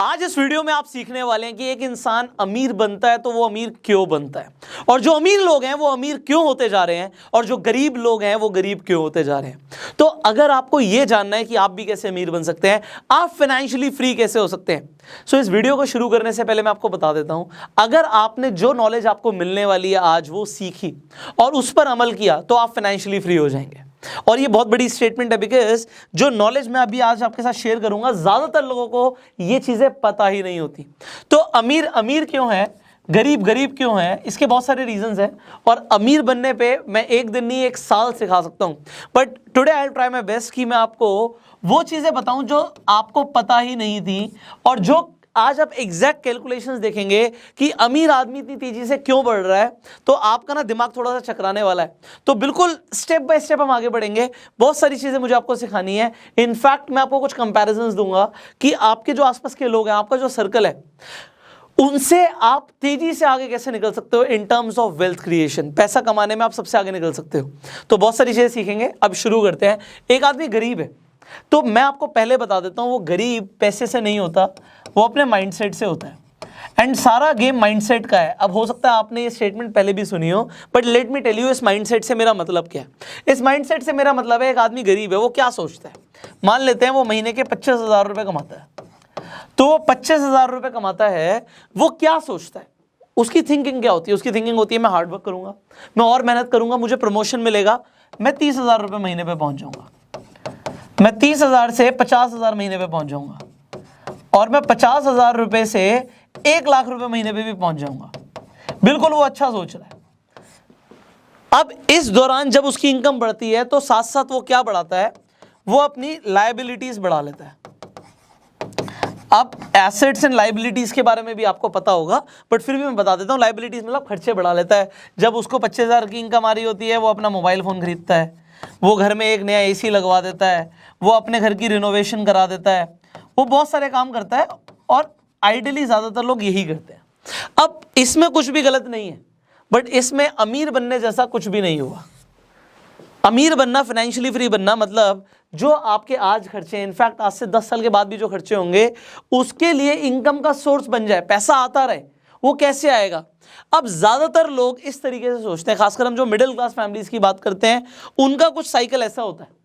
आज इस वीडियो में आप सीखने वाले हैं कि एक इंसान अमीर बनता है तो वो अमीर क्यों बनता है, और जो अमीर लोग हैं वो अमीर क्यों होते जा रहे हैं, और जो गरीब लोग हैं वो गरीब क्यों होते जा रहे हैं। तो अगर आपको यह जानना है कि आप भी कैसे अमीर बन सकते हैं, आप फाइनेंशियली फ्री कैसे हो सकते हैं, सो इस वीडियो को शुरू करने से पहले मैं आपको बता देता हूं, अगर आपने जो नॉलेज आपको मिलने वाली है आज वो सीखी और उस पर अमल किया तो आप फाइनेंशियली फ्री हो जाएंगे। और ये बहुत बड़ी स्टेटमेंट है, बिकॉज जो नॉलेज मैं अभी आज आपके साथ शेयर करूंगा ज्यादातर लोगों को ये चीजें पता ही नहीं होती। तो अमीर अमीर क्यों है, गरीब गरीब क्यों है, इसके बहुत सारे रीजंस हैं, और अमीर बनने पे मैं एक दिन नहीं एक साल सिखा सकता हूं। But today I will try my best कि मैं आपको वो चीजें बताऊं जो आपको पता ही नहीं थी, और जो आज आप एग्जैक्ट कैलकुलेशंस देखेंगे कि अमीर आदमी इतनी तेजी से क्यों बढ़ रहा है, तो आपका ना दिमाग थोड़ा सा चकराने वाला है। तो बिल्कुल स्टेप बाय स्टेप हम आगे बढ़ेंगे। बहुत सारी चीजें मुझे आपको सिखानी है। इनफैक्ट मैं आपको कुछ कंपैरिजंस दूंगा कि आपके जो आसपास के लोग हैं, आपका जो सर्कल है, उनसे आप तेजी से आगे कैसे निकल सकते हो in terms of wealth creation. पैसा कमाने में आप सबसे आगे निकल सकते हो। तो बहुत सारी चीजें सीखेंगे। अब शुरू करते हैं। एक आदमी गरीब है, तो मैं आपको पहले बता देता हूं वो गरीब पैसे से नहीं होता, वो अपने माइंडसेट से होता है। एंड सारा गेम माइंडसेट का है। अब हो सकता है आपने ये स्टेटमेंट पहले भी सुनी हो, but let me tell you इस माइंडसेट से मेरा मतलब क्या है। इस माइंडसेट से मेरा मतलब है एक आदमी गरीब है, वो क्या सोचता है। मान लेते हैं वो महीने के 25,000 रुपए कमाता है, तो वो 25,000 रुपए कमाता है, वो क्या सोचता है, उसकी थिंकिंग क्या होती है। उसकी थिंकिंग होती है मैं हार्डवर्क करूंगा, मैं और मेहनत करूंगा, मुझे प्रमोशन मिलेगा, मैं 30,000 रुपए महीने पे पहुंच जाऊंगा, मैं 30,000 से 50,000 महीने पे पहुंच जाऊंगा, और मैं 50,000 रुपए से 1,00,000 रुपए महीने पे भी पहुंच जाऊंगा। बिल्कुल वो अच्छा सोच रहा है। अब इस दौरान जब उसकी इनकम बढ़ती है तो साथ साथ वो क्या बढ़ाता है, वो अपनी लायबिलिटीज बढ़ा लेता है। अब एसेट्स एंड लायबिलिटीज के बारे में भी आपको पता होगा, बट फिर भी मैं बता देता हूं। लायबिलिटीज मतलब खर्चे बढ़ा लेता है। जब उसको 25,000 की इनकम आ रही होती है, वो अपना मोबाइल फोन खरीदता है, वो घर में एक नया एसी लगवा देता है, वो अपने घर की रिनोवेशन करा देता है, वो बहुत सारे काम करता है, और आइडियली ज्यादातर लोग यही करते हैं। अब इसमें कुछ भी गलत नहीं है, बट इसमें अमीर बनने जैसा कुछ भी नहीं हुआ। अमीर बनना, फाइनेंशियली फ्री बनना मतलब जो आपके आज खर्चे, इनफैक्ट आज से 10 साल के बाद भी जो खर्चे होंगे, उसके लिए इनकम का सोर्स बन जाए, पैसा आता रहे। वो कैसे आएगा? अब ज्यादातर लोग इस तरीके से सोचते हैं, खासकर हम जो मिडिल क्लास फैमिलीज की बात करते हैं, उनका कुछ साइकिल ऐसा होता है।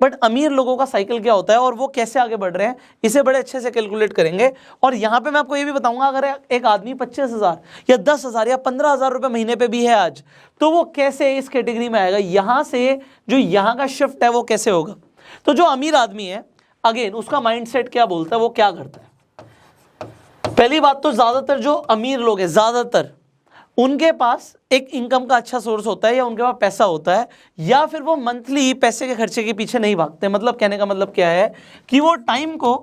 बट अमीर लोगों का साइकिल क्या होता है और वो कैसे आगे बढ़ रहे हैं, इसे बड़े अच्छे से कैलकुलेट करेंगे। और यहाँ पे मैं आपको ये भी बताऊंगा, अगर एक आदमी 25,000 या 10,000 या 15,000 रुपए महीने पे भी है आज, तो वो कैसे इस कैटेगरी में आएगा, यहाँ से जो यहाँ का शिफ्ट है वो कैसे होगा। तो जो अमीर आदमी है, अगेन उसका माइंडसेट क्या बोलता है, वो क्या करता है। पहली बात तो ज्यादातर जो अमीर लोग हैं, ज्यादातर उनके पास एक इनकम का अच्छा सोर्स होता है, या उनके पास पैसा होता है, या फिर वो मंथली पैसे के खर्चे के पीछे नहीं भागते। मतलब कहने का मतलब क्या है कि वो टाइम को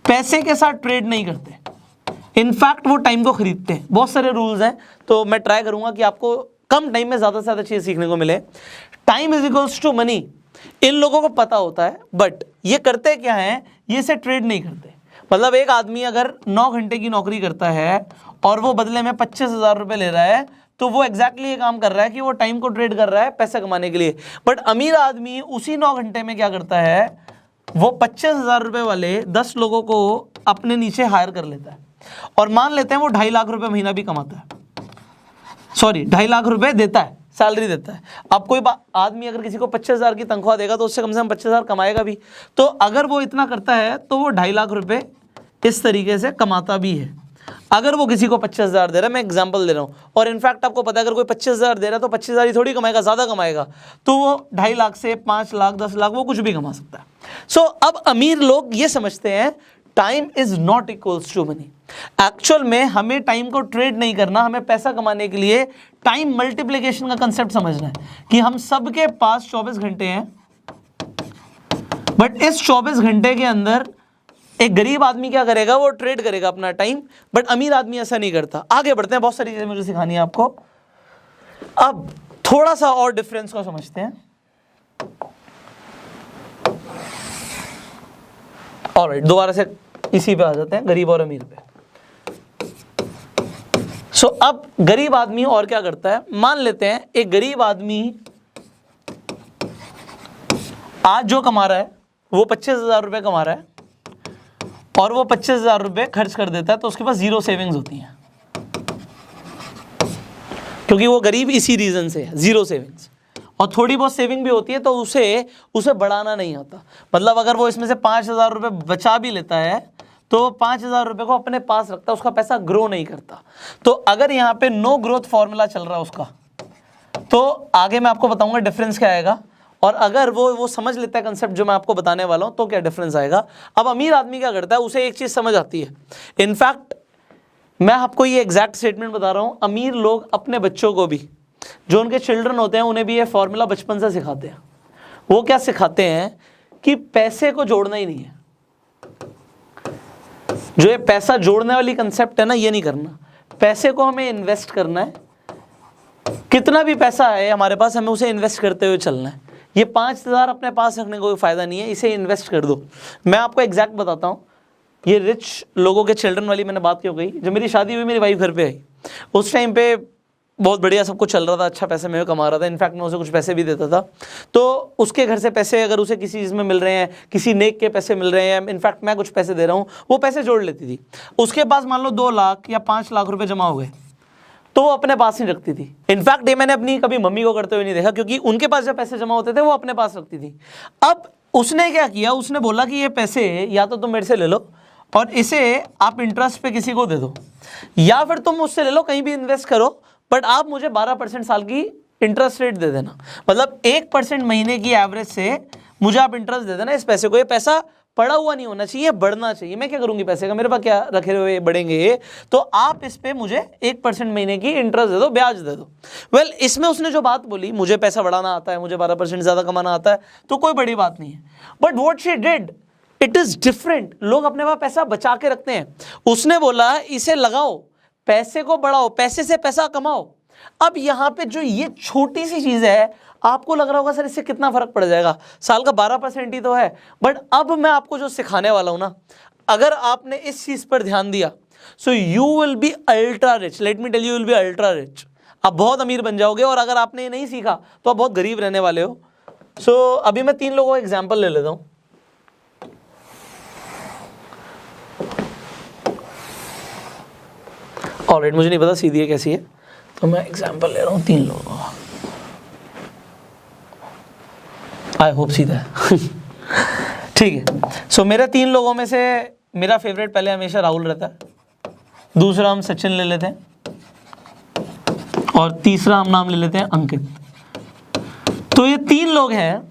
पैसे के साथ ट्रेड नहीं करते, इनफैक्ट वो टाइम को खरीदते हैं। बहुत सारे रूल्स हैं, तो मैं ट्राई करूंगा कि आपको कम टाइम में ज्यादा से ज्यादा चीज सीखने को मिले। Time is equals to money, इन लोगों को पता होता है, बट ये करते क्या है, ये इसे ट्रेड नहीं करते। मतलब एक आदमी अगर 9 घंटे की नौकरी करता है और वो बदले में 25,000 रुपए ले रहा है, तो वो एग्जैक्टली ये काम कर रहा है कि वो टाइम को ट्रेड कर रहा है पैसे कमाने के लिए। बट अमीर आदमी उसी 9 घंटे में क्या करता है, वो 25,000 रुपए वाले 10 लोगों को अपने नीचे हायर कर लेता है, और मान लेते हैं वो 2.5 लाख रुपए महीना भी कमाता है, सॉरी 2.5 लाख रुपए देता है, सैलरी देता है। अब कोई आदमी अगर किसी को 25,000 की तनख्वाह देगा तो उससे कम से कम 25,000 कमाएगा भी। तो अगर वो इतना करता है तो वो 2.5 लाख रुपए इस तरीके से कमाता भी है। अगर वो किसी को 25,000 दे रहा है, मैं एग्जांपल दे रहा हूं, और इनफैक्ट आपको पता है अगर कोई 25,000 दे रहा है तो 25,000 ही थोड़ी कमाएगा, ज्यादा कमाएगा। तो वो 2.5 लाख से 5 लाख 10 लाख वो कुछ भी कमा सकता है। सो अब अमीर लोग ये समझते हैं time is not equals to money. Actual में हमें टाइम को ट्रेड नहीं करना, हमें पैसा कमाने के लिए टाइम मल्टीप्लिकेशन का कंसेप्ट समझना है कि हम सबके पास 24 घंटे हैं, बट इस 24 घंटे के अंदर एक गरीब आदमी क्या करेगा, वो ट्रेड करेगा अपना टाइम, बट अमीर आदमी ऐसा नहीं करता। आगे बढ़ते हैं, बहुत सारी चीजें मुझे सिखानी है आपको। अब थोड़ा सा और डिफरेंस को समझते हैं। ऑलराइट, दोबारा से इसी पे आ जाते हैं, गरीब और अमीर पे। सो अब गरीब आदमी और क्या करता है, मान लेते हैं एक गरीब आदमी आज जो कमा रहा है वो 25,000 रुपए कमा रहा है, और वो 25,000 रुपये खर्च कर देता है तो उसके पास 0 सेविंग्स होती हैं, क्योंकि वो गरीब इसी रीजन से है, 0 सेविंग्स। और थोड़ी बहुत सेविंग भी होती है तो उसे बढ़ाना नहीं आता। मतलब अगर वो इसमें से 5,000 रुपये बचा भी लेता है तो 5,000 रुपये को अपने पास रखता है, उसका पैसा ग्रो नहीं करता। तो अगर यहाँ पे नो ग्रोथ फॉर्मूला चल रहा है उसका, तो आगे मैं आपको बताऊंगा डिफरेंस क्या आएगा। और अगर वो समझ लेता है कंसेप्ट जो मैं आपको बताने वाला हूं तो क्या डिफरेंस आएगा। अब अमीर आदमी क्या करता है, उसे एक चीज समझ आती है। इनफैक्ट मैं आपको ये एग्जैक्ट स्टेटमेंट बता रहा हूं, अमीर लोग अपने बच्चों को भी, जो उनके चिल्ड्रन होते हैं, उन्हें भी ये फॉर्मूला बचपन से सिखाते हैं। वो क्या सिखाते हैं कि पैसे को जोड़ना ही नहीं है। जो ये पैसा जोड़ने वाली कंसेप्ट है ना, ये नहीं करना। पैसे को हमें इन्वेस्ट करना है। कितना भी पैसा है हमारे पास, हमें उसे इन्वेस्ट करते हुए चलना है। ये 5,000 अपने पास रखने को कोई फायदा नहीं है, इसे इन्वेस्ट कर दो। मैं आपको एग्जैक्ट बताता हूँ, ये रिच लोगों के चिल्ड्रन वाली मैंने बात क्यों कही। जब मेरी शादी हुई, मेरी वाइफ घर पे आई, उस टाइम पे बहुत बढ़िया सब कुछ चल रहा था, अच्छा पैसे मैं कमा रहा था। इनफैक्ट मैं उसे कुछ पैसे भी देता था। तो उसके घर से पैसे अगर उसे किसी चीज़ में मिल रहे हैं, किसी नेक के पैसे मिल रहे हैं, इनफैक्ट मैं कुछ पैसे दे रहा हूँ, वो पैसे जोड़ लेती थी। उसके पास मान लो 2 लाख या 5 लाख रुपए जमा हो गए तो वो अपने पास नहीं रखती थी। इनफैक्ट ये मैंने अपनी कभी मम्मी को करते हुए नहीं देखा, क्योंकि उनके पास जब पैसे जमा होते थे वो अपने पास रखती थी। अब उसने क्या किया, उसने बोला कि ये पैसे या तो तुम मेरे से ले लो और इसे आप इंटरेस्ट पे किसी को दे दो, या फिर तुम मुझसे ले लो, कहीं भी इन्वेस्ट करो, बट आप मुझे 12% साल की इंटरेस्ट रेट दे देना। मतलब 1% महीने की एवरेज से मुझे आप इंटरेस्ट दे देना इस पैसे को। ये पैसा पड़ा हुआ नहीं होना चाहिए, बढ़ना चाहिए। मैं क्या करूंगी पैसे का, मेरे पास क्या रखे हुए बढ़ेंगे, तो आप इस पे मुझे 1% महीने की इंटरेस्ट दे दो, ब्याज दे दो। वेल, इसमें उसने जो बात बोली, मुझे पैसा बढ़ाना आता है, मुझे 12% ज्यादा कमाना आता है, तो कोई बड़ी बात नहीं है। But what she did, it is different. लोग अपने पास पैसा बचा के रखते हैं। उसने बोला इसे लगाओ, पैसे को बढ़ाओ, पैसे से पैसा कमाओ। अब यहाँ पे जो ये छोटी सी चीज है, आपको लग रहा होगा सर इससे कितना फर्क पड़ जाएगा, साल का 12% ही तो है। बट अब मैं आपको जो सिखाने वाला हूं ना, अगर आपने इस चीज पर ध्यान दिया, so you will be ultra rich. Let me tell you, will be ultra rich. आप बहुत अमीर बन जाओगे। और अगर आपने ये नहीं सीखा तो आप बहुत गरीब रहने वाले हो। सो अभी मैं 3 लोगों का एग्जाम्पल ले लेता हूं। ऑलराइट, मुझे नहीं पता सीधी है कैसी है, तो मैं एग्जाम्पल ले रहा हूँ 3 लोगों का। आई होप सीधा है। ठीक है। सो मेरे 3 लोगों में से मेरा फेवरेट पहले हमेशा राहुल रहता है, दूसरा हम सचिन ले लेते हैं, और तीसरा हम नाम ले लेते हैं अंकित। तो ये 3 लोग हैं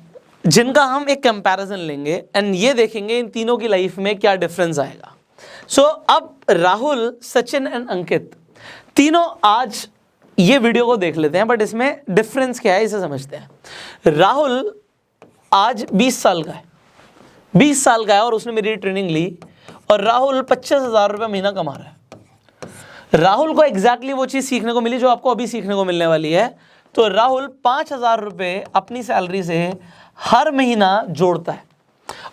जिनका हम एक कंपैरिजन लेंगे एंड ये देखेंगे इन तीनों की लाइफ में क्या डिफरेंस आएगा। सो अब राहुल, सचिन एंड अंकित तीनों आज ये वीडियो को देख लेते हैं, बट इसमें डिफरेंस क्या है इसे समझते हैं। राहुल आज 20 साल का है, 20 साल का है और उसने मेरी ट्रेनिंग ली, और राहुल 25,000 रुपये महीना कमा रहा है। राहुल को एग्जैक्टली वो चीज़ सीखने को मिली जो आपको अभी सीखने को मिलने वाली है। तो राहुल 5,000 रुपये अपनी सैलरी से हर महीना जोड़ता है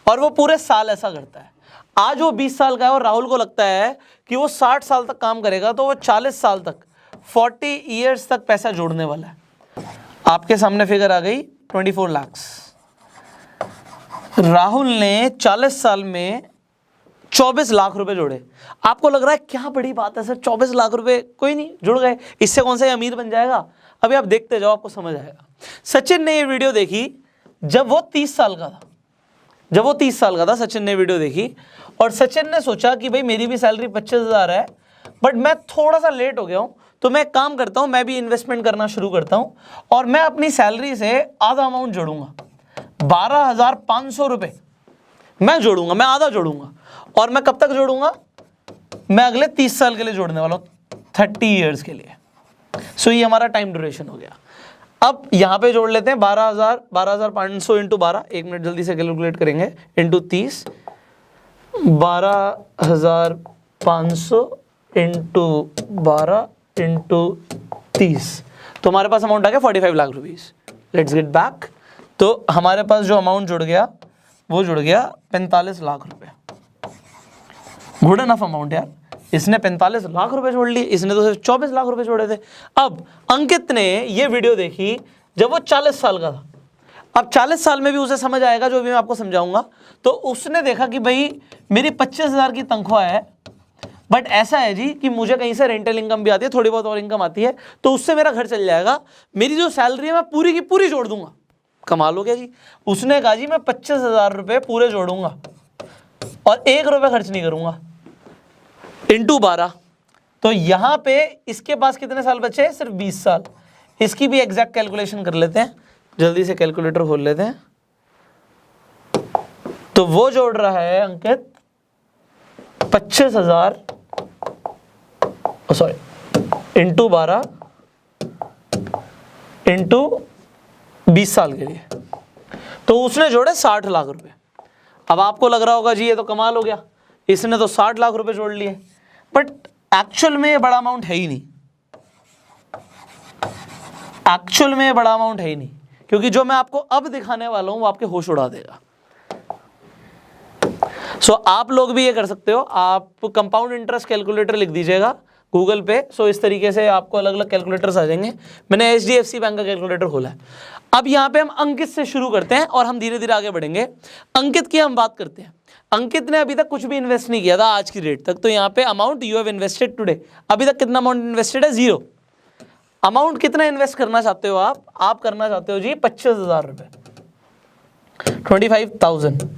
और वो पूरे साल ऐसा करता है। आज वो 20 साल का है और राहुल को लगता है कि वो 60 साल तक काम करेगा, तो वो 40 साल तक, 40 ईयर्स तक पैसा जोड़ने वाला है। आपके सामने फिगर आ गई 24 लाख। राहुल ने 40 साल में 24 लाख रुपए जोड़े। आपको लग रहा है क्या बड़ी बात है सर, 24 लाख रुपए, कोई नहीं, जुड़ गए, इससे कौन सा अमीर बन जाएगा। अभी आप देखते जाओ, आपको समझ आएगा। सचिन ने ये वीडियो देखी जब वो 30 साल का था। जब वो 30 साल का था, सचिन ने वीडियो देखी और सचिन ने सोचा कि भाई मेरी भी सैलरी 25,000 है, बट मैं थोड़ा सा लेट हो गया हूं, तो मैं काम करता हूं, मैं भी इन्वेस्टमेंट करना शुरू करता हूं और मैं अपनी सैलरी से आधा अमाउंट जोड़ूंगा, 12,500 रुपए मैं जोड़ूंगा, मैं आधा जोड़ूंगा। और मैं कब तक जोड़ूंगा, मैं अगले 30 साल के लिए जोड़ने वाला हूं, 30 ईयर्स के लिए। सो ये हमारा टाइम ड्यूरेशन हो गया। अब यहां पे जोड़ लेते हैं 12,500 इंटू 12, 1 मिनट जल्दी से कैलकुलेट करेंगे, इंटू 30, 12,500 इंटू 12 इंटू 30, तो हमारे पास अमाउंट आ गया 45 lakh rupees. Let's get back. तो हमारे पास जो अमाउंट जुड़ गया वो जुड़ गया 45 लाख रुपए। गुड एनफ अमाउंट यार। इसने 45 लाख रुपए जोड़ लिए, इसने तो सिर्फ 24 लाख रुपए जोड़े थे। अब अंकित ने ये वीडियो देखी जब वो 40 साल का था। अब 40 साल में भी उसे समझ आएगा जो भी मैं आपको समझाऊंगा। तो उसने देखा कि भाई मेरी 25,000 की तनख्वाह है, बट ऐसा है जी कि मुझे कहीं से रेंटल इनकम भी आती है, थोड़ी बहुत और इनकम आती है, तो उससे मेरा घर चल जाएगा। मेरी जो सैलरी है मैं पूरी की पूरी जोड़ दूंगा। कमाल हो गया जी। उसने कहा जी मैं 25,000 रुपये पूरे जोड़ूंगा और 1 रुपये खर्च नहीं करूंगा, इंटू 12। तो यहाँ पे इसके पास कितने साल बचे? सिर्फ 20 साल। इसकी भी एग्जैक्ट कैलकुलेशन कर लेते हैं, जल्दी से कैलकुलेटर खोल लेते हैं। तो वो जोड़ रहा है अंकित 25,000 सॉरी इंटू 12 इंटू 20 साल के लिए। तो उसने जोड़े 60 लाख रुपए। अब आपको लग रहा होगा जी ये तो कमाल हो गया, इसने तो 60 लाख रुपए जोड़ लिए, बट एक्चुअल में ये बड़ा अमाउंट है ही नहीं। एक्चुअल में ये बड़ा अमाउंट है ही नहीं, क्योंकि जो मैं आपको अब दिखाने वाला हूं वो आपके होश उड़ा देगा। सो आप लोग भी ये कर सकते हो, आप कंपाउंड इंटरेस्ट कैलकुलेटर लिख दीजिएगा गूगल पे। सो इस तरीके से आपको अलग अलग कैलकुलेटर्स आ जाएंगे। मैंने HDFC बैंक का कैलकुलेटर खोला है। अब यहाँ पे हम अंकित से शुरू करते हैं और हम धीरे धीरे आगे बढ़ेंगे। अंकित की हम बात करते हैं। अंकित ने अभी तक कुछ भी इन्वेस्ट नहीं किया था आज की डेट तक। तो यहाँ पे amount you have invested today, अभी तक कितना अमाउंट इन्वेस्टेड है? 0। अमाउंट कितना इन्वेस्ट करना चाहते हो आप करना चाहते हो जी 25,000 रुपए, 25,000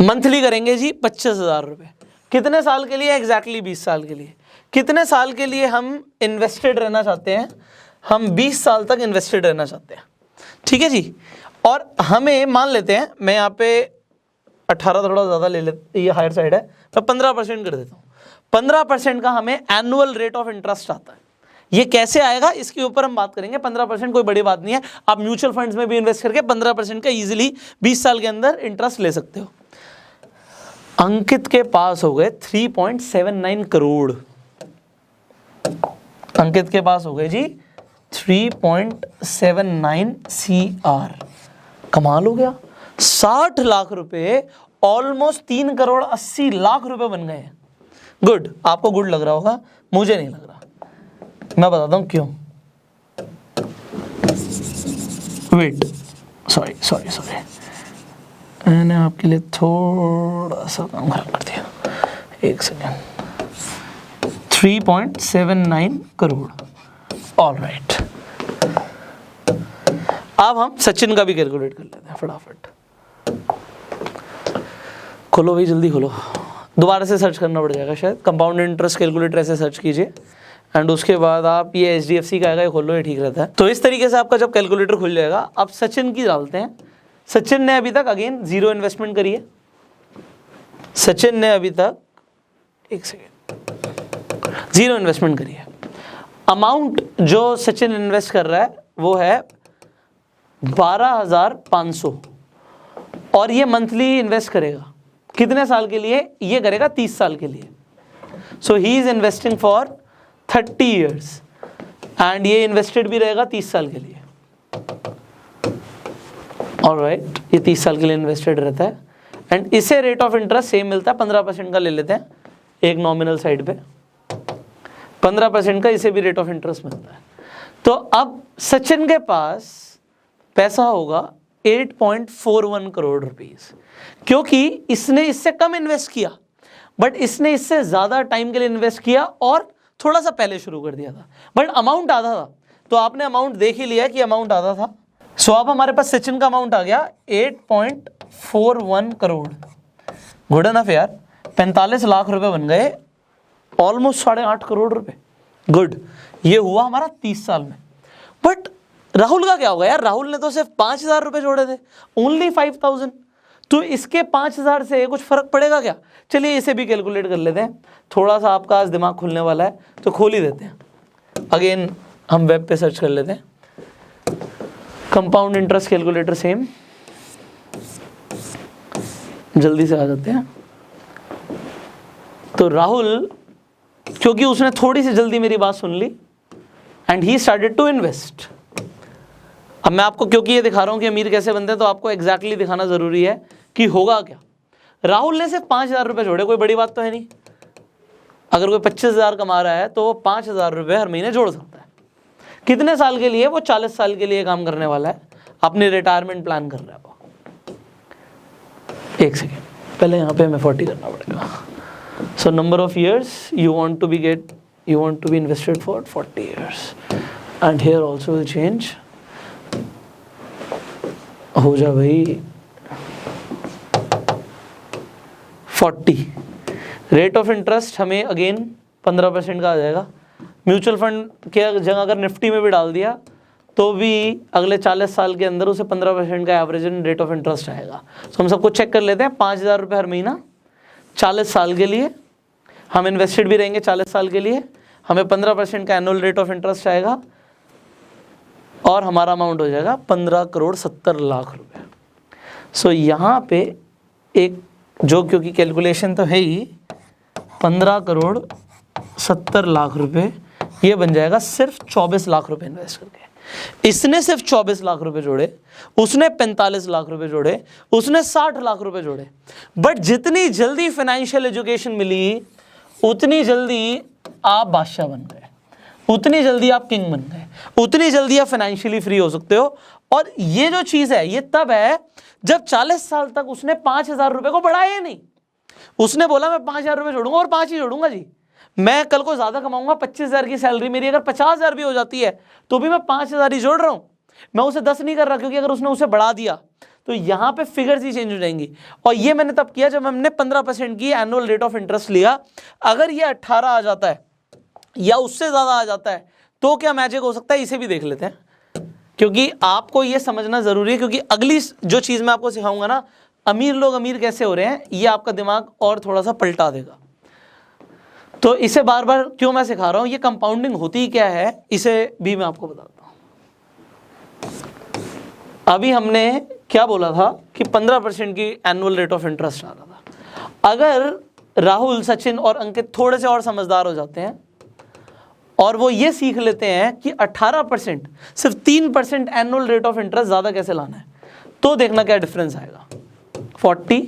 मंथली करेंगे जी 25,000 रुपए। कितने साल के लिए? एग्जैक्टली 20 साल के लिए। कितने साल के लिए हम इन्वेस्टेड रहना चाहते हैं? हम 20 साल तक इन्वेस्टेड रहना चाहते हैं, ठीक है जी। और हमें मान लेते हैं, मैं यहाँ पे 18 थोड़ा ज़्यादा ले लेते, ये हायर साइड है, मैं 15% कर देता हूँ। 15% का हमें एनुअल रेट ऑफ इंटरेस्ट आता है। ये कैसे आएगा इसके ऊपर हम बात करेंगे। 15% कोई बड़ी बात नहीं है, आप म्यूचुअल फंड्स में भी इन्वेस्ट करके 15% का इजीली 20 साल के अंदर इंटरेस्ट ले सकते हो। अंकित के पास हो गए 3.79 करोड़। अंकित के पास हो गए जी 3.79 CR। कमाल हो गया। 60 लाख रुपए, ऑलमोस्ट 3 करोड़ 80 लाख रुपए बन गए हैं। गुड, आपको गुड लग रहा होगा, मुझे नहीं लग रहा। मैं बताता हूं क्यों। वेट, सॉरी मैंने आपके लिए थोड़ा सा काम खराब कर दिया, एक सेकेंड। 3.79 crore, all right. अब हम सचिन का भी कैलकुलेट कर लेते हैं फटाफट। खोलो भाई, जल्दी खोलो। दोबारा से सर्च करना पड़ जाएगा शायद, कंपाउंड इंटरेस्ट कैलकुलेटर ऐसे सर्च कीजिए एंड उसके बाद आप ये HDFC का आएगा, ये खोल लो, ये ठीक रहता है। तो इस तरीके से आपका जब कैलकुलेटर खुल जाएगा, अब सचिन की डालते हैं। सचिन ने अभी तक अगेन 0 इन्वेस्टमेंट करी है। सचिन ने अभी तक 0 इन्वेस्टमेंट करी है। अमाउंट जो सचिन इन्वेस्ट कर रहा है वो है 12,500 और ये मंथली इन्वेस्ट करेगा। कितने साल के लिए? ये करेगा 30 साल के लिए। So he is investing for 30 years and ये इन्वेस्टेड भी रहेगा 30 साल के लिए। ऑलराइट, ये 30 साल के लिए इन्वेस्टेड रहता है एंड इसे रेट ऑफ इंटरेस्ट सेम मिलता है, 15% का ले लेते हैं एक नॉमिनल साइड पे, 15% का इसे भी रेट ऑफ इंटरेस्ट मिलता है। तो अब सचिन के पास पैसा होगा 8.41 करोड़ रुपीस, क्योंकि इसने इससे कम इन्वेस्ट किया, बट इसने इससे ज्यादा टाइम के लिए इन्वेस्ट किया और थोड़ा सा पहले शुरू कर दिया था, बट अमाउंट आधा था। तो आपने अमाउंट देख ही लिया कि अमाउंट आधा था। सो अब हमारे पास सचिन का अमाउंट आ गया 8.41 करोड़। गुड इनफ यार, 45 लाख रुपए बन गए, ऑलमोस्ट 8.5 करोड़ रुपए। गुड, ये हुआ हमारा 30 साल में। बट राहुल का क्या होगा यार? राहुल ने तो सिर्फ 5,000 रुपए जोड़े थे, ओनली 5,000। तो इसके 5,000 से कुछ फर्क पड़ेगा क्या? चलिए इसे भी कैलकुलेट कर लेते हैं। थोड़ा सा आपका आज दिमाग खुलने वाला है तो खोल ही देते हैं। अगेन हम वेब पे सर्च कर लेते हैं, कंपाउंड इंटरेस्ट कैलकुलेटर सेम, जल्दी से आ जाते हैं। तो राहुल, क्योंकि उसने थोड़ी सी जल्दी मेरी बात सुन ली and he started to invest. अब मैं आपको क्योंकि ये दिखा रहा हूं कि अमीर कैसे बनते हैं, तो आपको एग्जैक्टली दिखाना जरूरी है कि होगा क्या। राहुल ने सिर्फ 5,000 रुपए जोड़े, कोई बड़ी बात तो है नहीं। अगर कोई 25,000 कमा रहा है तो वो 5,000 रुपए हर महीने जोड़ सकता है। कितने साल के लिए? वो 40 साल के लिए काम करने वाला है। अपने रिटायरमेंट प्लान कर रहा है वो। एक सेकेंड, पहले यहाँ पे हमें 40 करना पड़ेगा। So number of years you want to be invested for 40 years, and here also will change। हो जा भाई 40। रेट ऑफ इंटरेस्ट हमें अगेन 15% का आ जाएगा। म्यूचुअल फंड के जगह अगर निफ्टी में भी डाल दिया तो भी अगले 40 साल के अंदर उसे 15% का एवरेज रेट ऑफ इंटरेस्ट आएगा। तो हम सबको चेक कर लेते हैं। 5,000 रुपये हर महीना 40 साल के लिए, हम इन्वेस्टेड भी रहेंगे 40 साल के लिए, हमें 15% का एनुअल रेट ऑफ इंटरेस्ट आएगा और हमारा अमाउंट हो जाएगा 15,70,00,000 रुपये। सो यहाँ पे एक जो, क्योंकि कैलकुलेशन तो है ही, 15,70,00,000 रुपये ये बन जाएगा सिर्फ 24 लाख रुपए इन्वेस्ट करके। इसने सिर्फ 24 लाख रुपए जोड़े, उसने 45 लाख रुपए जोड़े, उसने 60 लाख रुपए जोड़े। बट जितनी जल्दी फाइनेंशियल एजुकेशन मिली उतनी जल्दी आप बादशाह बन गए, उतनी जल्दी आप किंग बन गए, उतनी जल्दी आप फाइनेंशियली फ्री हो सकते हो। और ये जो चीज़ है ये तब है जब 40 साल तक उसने 5,000 रुपये को बढ़ाया ही नहीं। उसने बोला मैं 5,000 रुपये जोड़ूंगा और 5 ही जोड़ूंगा जी, मैं कल को ज़्यादा कमाऊंगा, 25,000 की सैलरी मेरी अगर 50,000 भी हो जाती है तो भी मैं 5,000 ही जोड़ रहा हूँ, मैं उसे 10 नहीं कर रहा। क्योंकि अगर उसने उसे बढ़ा दिया तो यहाँ पे फिगर्स ही चेंज हो जाएंगी। और ये मैंने तब किया जब हमने 15% की एनुअल रेट ऑफ इंटरेस्ट लिया। अगर ये 18 आ जाता है या उससे ज़्यादा आ जाता है तो क्या मैजिक हो सकता है, इसे भी देख लेते हैं। क्योंकि आपको ये समझना ज़रूरी है, क्योंकि अगली जो चीज़ मैं आपको सिखाऊंगा ना, अमीर लोग अमीर कैसे हो रहे हैं, ये आपका दिमाग और थोड़ा सा पलटा देगा। तो इसे बार बार क्यों मैं सिखा रहा हूँ, ये कंपाउंडिंग होती क्या है इसे भी मैं आपको बताता हूँ। अभी हमने क्या बोला था कि 15% की एनुअल रेट ऑफ इंटरेस्ट आ रहा था। अगर राहुल, सचिन और अंकित थोड़े से और समझदार हो जाते हैं और वो ये सीख लेते हैं कि 18%, सिर्फ 3% एनुअल रेट ऑफ इंटरेस्ट ज़्यादा कैसे लाना है, तो देखना क्या डिफरेंस आएगा। 40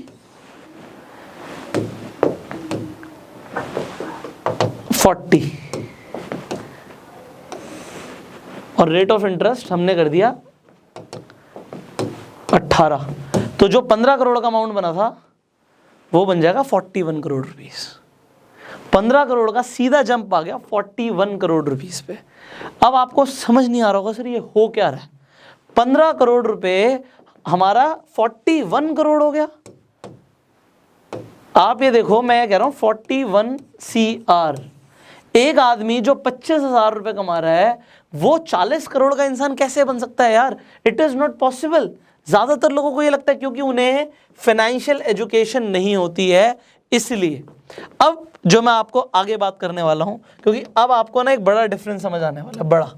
और रेट ऑफ इंटरेस्ट हमने कर दिया 18, तो जो 15 करोड़ का अमाउंट बना था वो बन जाएगा 41 करोड़ रुपीस। 15 करोड़ का सीधा जंप आ गया 41 करोड़ रुपीस पे। अब आपको समझ नहीं आ रहा होगा सर ये हो क्या रहा है। 15 करोड़ रुपए हमारा 41 करोड़ हो गया। आप ये देखो, मैं कह रहा हूं 41 CR। एक आदमी जो 25,000 रुपए कमा रहा है वो 40 करोड़ का इंसान कैसे बन सकता है यार? It is not possible. ज्यादातर लोगों को ये लगता है क्योंकि उन्हें फाइनेंशियल एजुकेशन नहीं होती है, इसलिए। अब जो मैं आपको आगे बात करने वाला हूं, क्योंकि अब आपको ना एक बड़ा डिफरेंस समझ आने वाला है, बड़ा।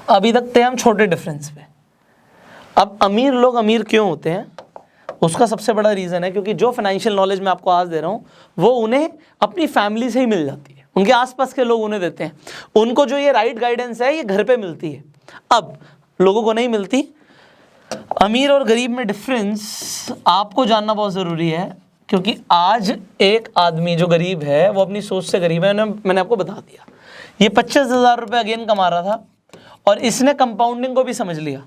अभी तक थे हम छोटे डिफरेंस पे। अब अमीर लोग अमीर क्यों होते हैं, उसका सबसे बड़ा रीज़न है क्योंकि जो फाइनेंशियल नॉलेज मैं आपको आज दे रहा हूँ वो उन्हें अपनी फैमिली से ही मिल जाती है, उनके आसपास के लोग उन्हें देते हैं। उनको जो ये राइट गाइडेंस है ये घर पे मिलती है, अब लोगों को नहीं मिलती। अमीर और गरीब में डिफरेंस आपको जानना बहुत ज़रूरी है, क्योंकि आज एक आदमी जो गरीब है वो अपनी सोच से गरीब है। मैंने आपको बता दिया, ये 25,000 रुपये अगेन कमा रहा था और इसने कंपाउंडिंग को भी समझ लिया।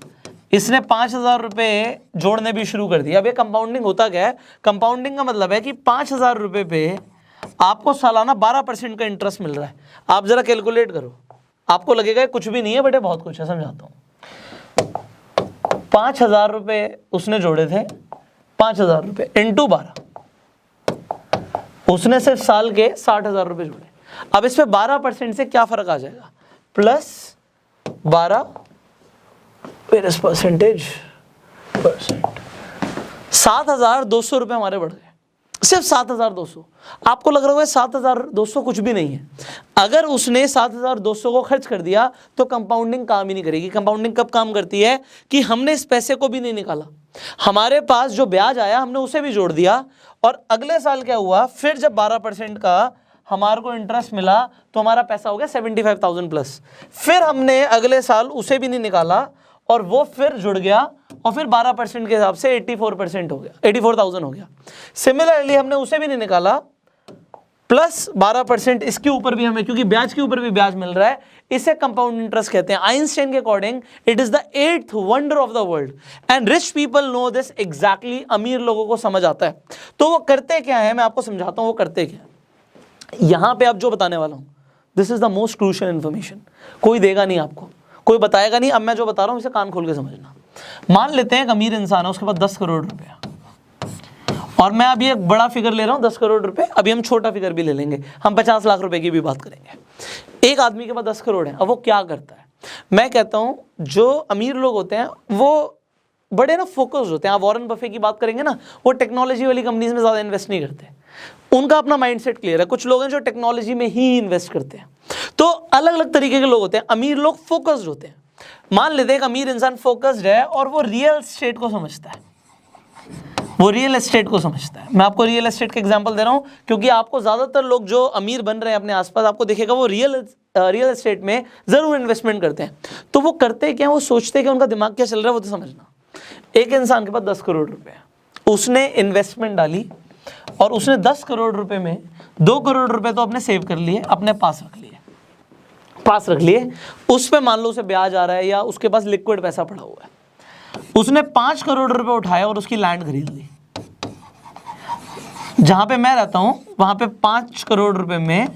इसने 5,000 रुपये जोड़ने भी शुरू कर दिया। अब ये कंपाउंडिंग होता क्या है? कंपाउंडिंग का मतलब है कि 5,000 रुपये पे आपको सालाना 12% का इंटरेस्ट मिल रहा है। आप जरा कैलकुलेट करो, आपको लगेगा कुछ भी नहीं है, बट बहुत कुछ है, समझाता हूँ। 5,000 रुपये उसने जोड़े थे, 5,000 रुपये इंटू 12, उसने सिर्फ साल के 60,000 रुपये जोड़े। अब इस पे 12% से क्या फर्क आ जाएगा? प्लस 12 परसेंटेज 7,200 रुपये हमारे बढ़ गए, सिर्फ 7,200। आपको लग रहा होगा 7,200 कुछ भी नहीं है। अगर उसने 7,200 को खर्च कर दिया तो कंपाउंडिंग काम ही नहीं करेगी। कंपाउंडिंग कब काम करती है कि हमने इस पैसे को भी नहीं निकाला, हमारे पास जो ब्याज आया हमने उसे भी जोड़ दिया, और अगले साल क्या हुआ, फिर जब 12% का हमारे को इंटरेस्ट मिला तो हमारा पैसा हो गया 75,000 प्लस। फिर हमने अगले साल उसे भी नहीं निकाला और वो फिर जुड़ गया, और फिर 12% के हिसाब से 84% हो गया, 84,000 हो गया। सिमिलरली हमने उसे भी नहीं निकाला प्लस 12% इसके ऊपर भी हमें, क्योंकि ब्याज के ऊपर भी ब्याज मिल रहा है, इसे कंपाउंड इंटरेस्ट कहते हैं। आइंस्टाइन के according it is the 8th wonder of the world and rich people know this exactly. अमीर लोगों को समझ आता है। तो वो करते क्या है, मैं आपको समझाता हूं वो करते क्या है। यहां पे आप जो बताने वाला हूं, this is the most crucial information. कोई देगा नहीं आपको, कोई बताएगा नहीं। अब मैं जो बता रहा हूं इसे कान खोल के समझना। मान लेते हैं एक अमीर इंसान है, उसके पास 10 करोड़ रुपया, और मैं अभी एक बड़ा फिगर ले रहा हूं 10 करोड़ रुपए। अभी हम छोटा फिगर भी ले लेंगे, हम 50 लाख रुपए की भी बात करेंगे। एक आदमी के पास 10 करोड़ है। अब वो क्या करता है, मैं कहता हूं जो अमीर लोग होते हैं वो बड़े ना फोकस्ड होते हैं। आप वॉरेन बफे की बात करेंगे ना, वो टेक्नोलॉजी वाली कंपनीज में ज़्यादा इन्वेस्ट नहीं करते, उनका अपना माइंडसेट क्लियर है। कुछ लोग हैं जो टेक्नोलॉजी में ही इन्वेस्ट करते हैं। तो अलग अलग तरीके के लोग होते हैं। अमीर लोग फोकस्ड होते हैं। मान लेते हैं एक अमीर इंसान फोकस्ड है और वो रियल एस्टेट को समझता है, वो रियल एस्टेट को समझता है। मैं आपको रियल एस्टेट का एग्जांपल दे रहा हूं क्योंकि आपको ज़्यादातर लोग जो अमीर बन रहे हैं अपने आसपास, आपको दिखेगा वो रियल एस्टेट में ज़रूर इन्वेस्टमेंट करते हैं। तो वो करते क्या, वो सोचते हैं कि उनका दिमाग क्या चल रहा है, वो तो समझना। एक इंसान के पास 10 करोड़ रुपए है, उसने इन्वेस्टमेंट डाली और उसने 10 करोड़ रुपए में 2 करोड़ रुपए तो अपने सेव कर लिए, अपने पास रख लिए। उस पे मान लो उसे ब्याज आ रहा है या उसके पास लिक्विड पैसा पड़ा हुआ है। उसने 5 करोड़ रुपए उठाया और उसकी लैंड खरीद ली। जहां पे मैं रहता हूं वहां पे 5 करोड़ रुपए में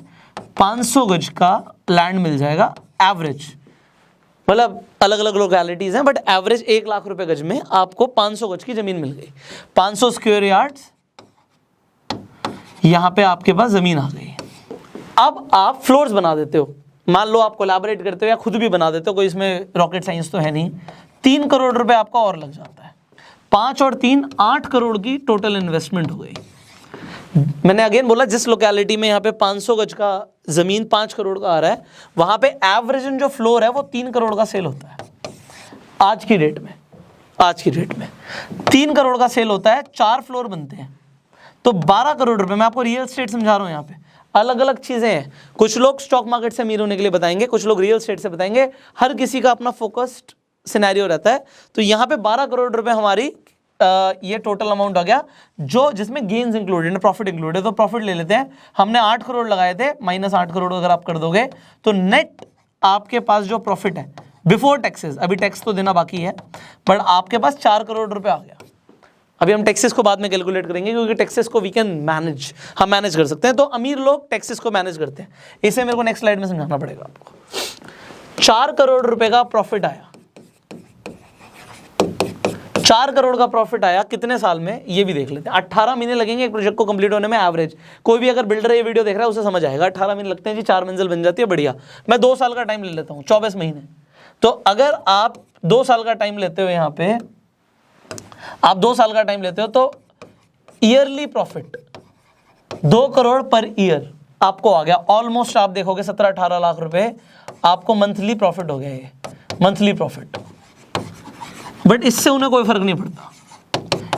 500 गज का लैंड मिल जाएगा एवरेज। मतलब अलग अलग लोकेलिटीज हैं, बट एवरेज 1 लाख रुपए गज में आपको 500 गज की जमीन मिल गई। 500 स्क्वायर यार्ड्स, यहां पे आपके पास जमीन आ गई। अब आप फ्लोर्स बना देते हो, मान लो आप कोलैबोरेट करते हो या खुद भी बना देते हो, कोई इसमें रॉकेट साइंस तो है नहीं। 3 करोड़ रुपए आपका और लग जाता है। 5 और 3 8 करोड़ की टोटल इन्वेस्टमेंट हो गई। मैंने अगेन बोला जिस लोकेलिटी में यहाँ पे 500 गज का जमीन 5 करोड़ का आ रहा है, वहां पे एवरेज जो फ्लोर है वो 3 करोड़ का सेल होता है आज की डेट में। 3 करोड़ का सेल होता है, 4 फ्लोर बनते हैं तो 12 करोड़ रुपए। मैं आपको रियल एस्टेट समझा रहा हूँ। यहाँ पे अलग अलग चीजें हैं। कुछ लोग स्टॉक मार्केट से अमीर होने के लिए बताएंगे, कुछ लोग रियल एस्टेट से बताएंगे। हर किसी का अपना फोकस्ड सिनेरियो रहता है। तो यहाँ पे 12 करोड़ रुपए हमारी ये टोटल अमाउंट आ गया, जो जिसमें गेन्स इंक्लूडेड, प्रॉफिट इंक्लूडेड है। तो प्रॉफिट ले लेते हैं। हमने 8 करोड़ लगाए थे, माइनस 8 करोड़ अगर आप कर दोगे तो नेट आपके पास जो प्रॉफिट है बिफोर टैक्सेस, अभी टैक्स तो देना बाकी है, बट आपके पास 4 करोड़ रुपए आ गया। अभी हम टैक्सेस को बाद में कैलकुलेट करेंगे क्योंकि टैक्सेस को वी कैन मैनेज, हम मैनेज कर सकते हैं। तो अमीर लोग टैक्सेस को मैनेज करते हैं। इसे मेरे को नेक्स्ट स्लाइड में समझाना पड़ेगा आपको। 4 करोड़ रुपए का प्रॉफिट आया। 4 करोड़ का प्रॉफिट आया कितने साल में, ये भी देख लेते हैं। 18 महीने लगेंगे एक प्रोजेक्ट को कंप्लीट होने में एवरेज। कोई भी अगर बिल्डर ये वीडियो देख रहा है उसे समझ आएगा। 18 महीने लगते हैं जी, 4 मंजिल बन जाती है, बढ़िया। मैं 2 साल का टाइम ले लेता हूँ, 24 महीने। तो अगर आप 2 साल का टाइम लेते हो, यहाँ पे आप 2 साल का टाइम लेते हो तो yearly profit 2 crore per year आपको आ गया। ऑलमोस्ट आप देखोगे 17-18 लाख रुपए आपको मंथली प्रॉफिट हो गया, ये मंथली प्रॉफिट। बट इससे उन्हें कोई फर्क नहीं पड़ता।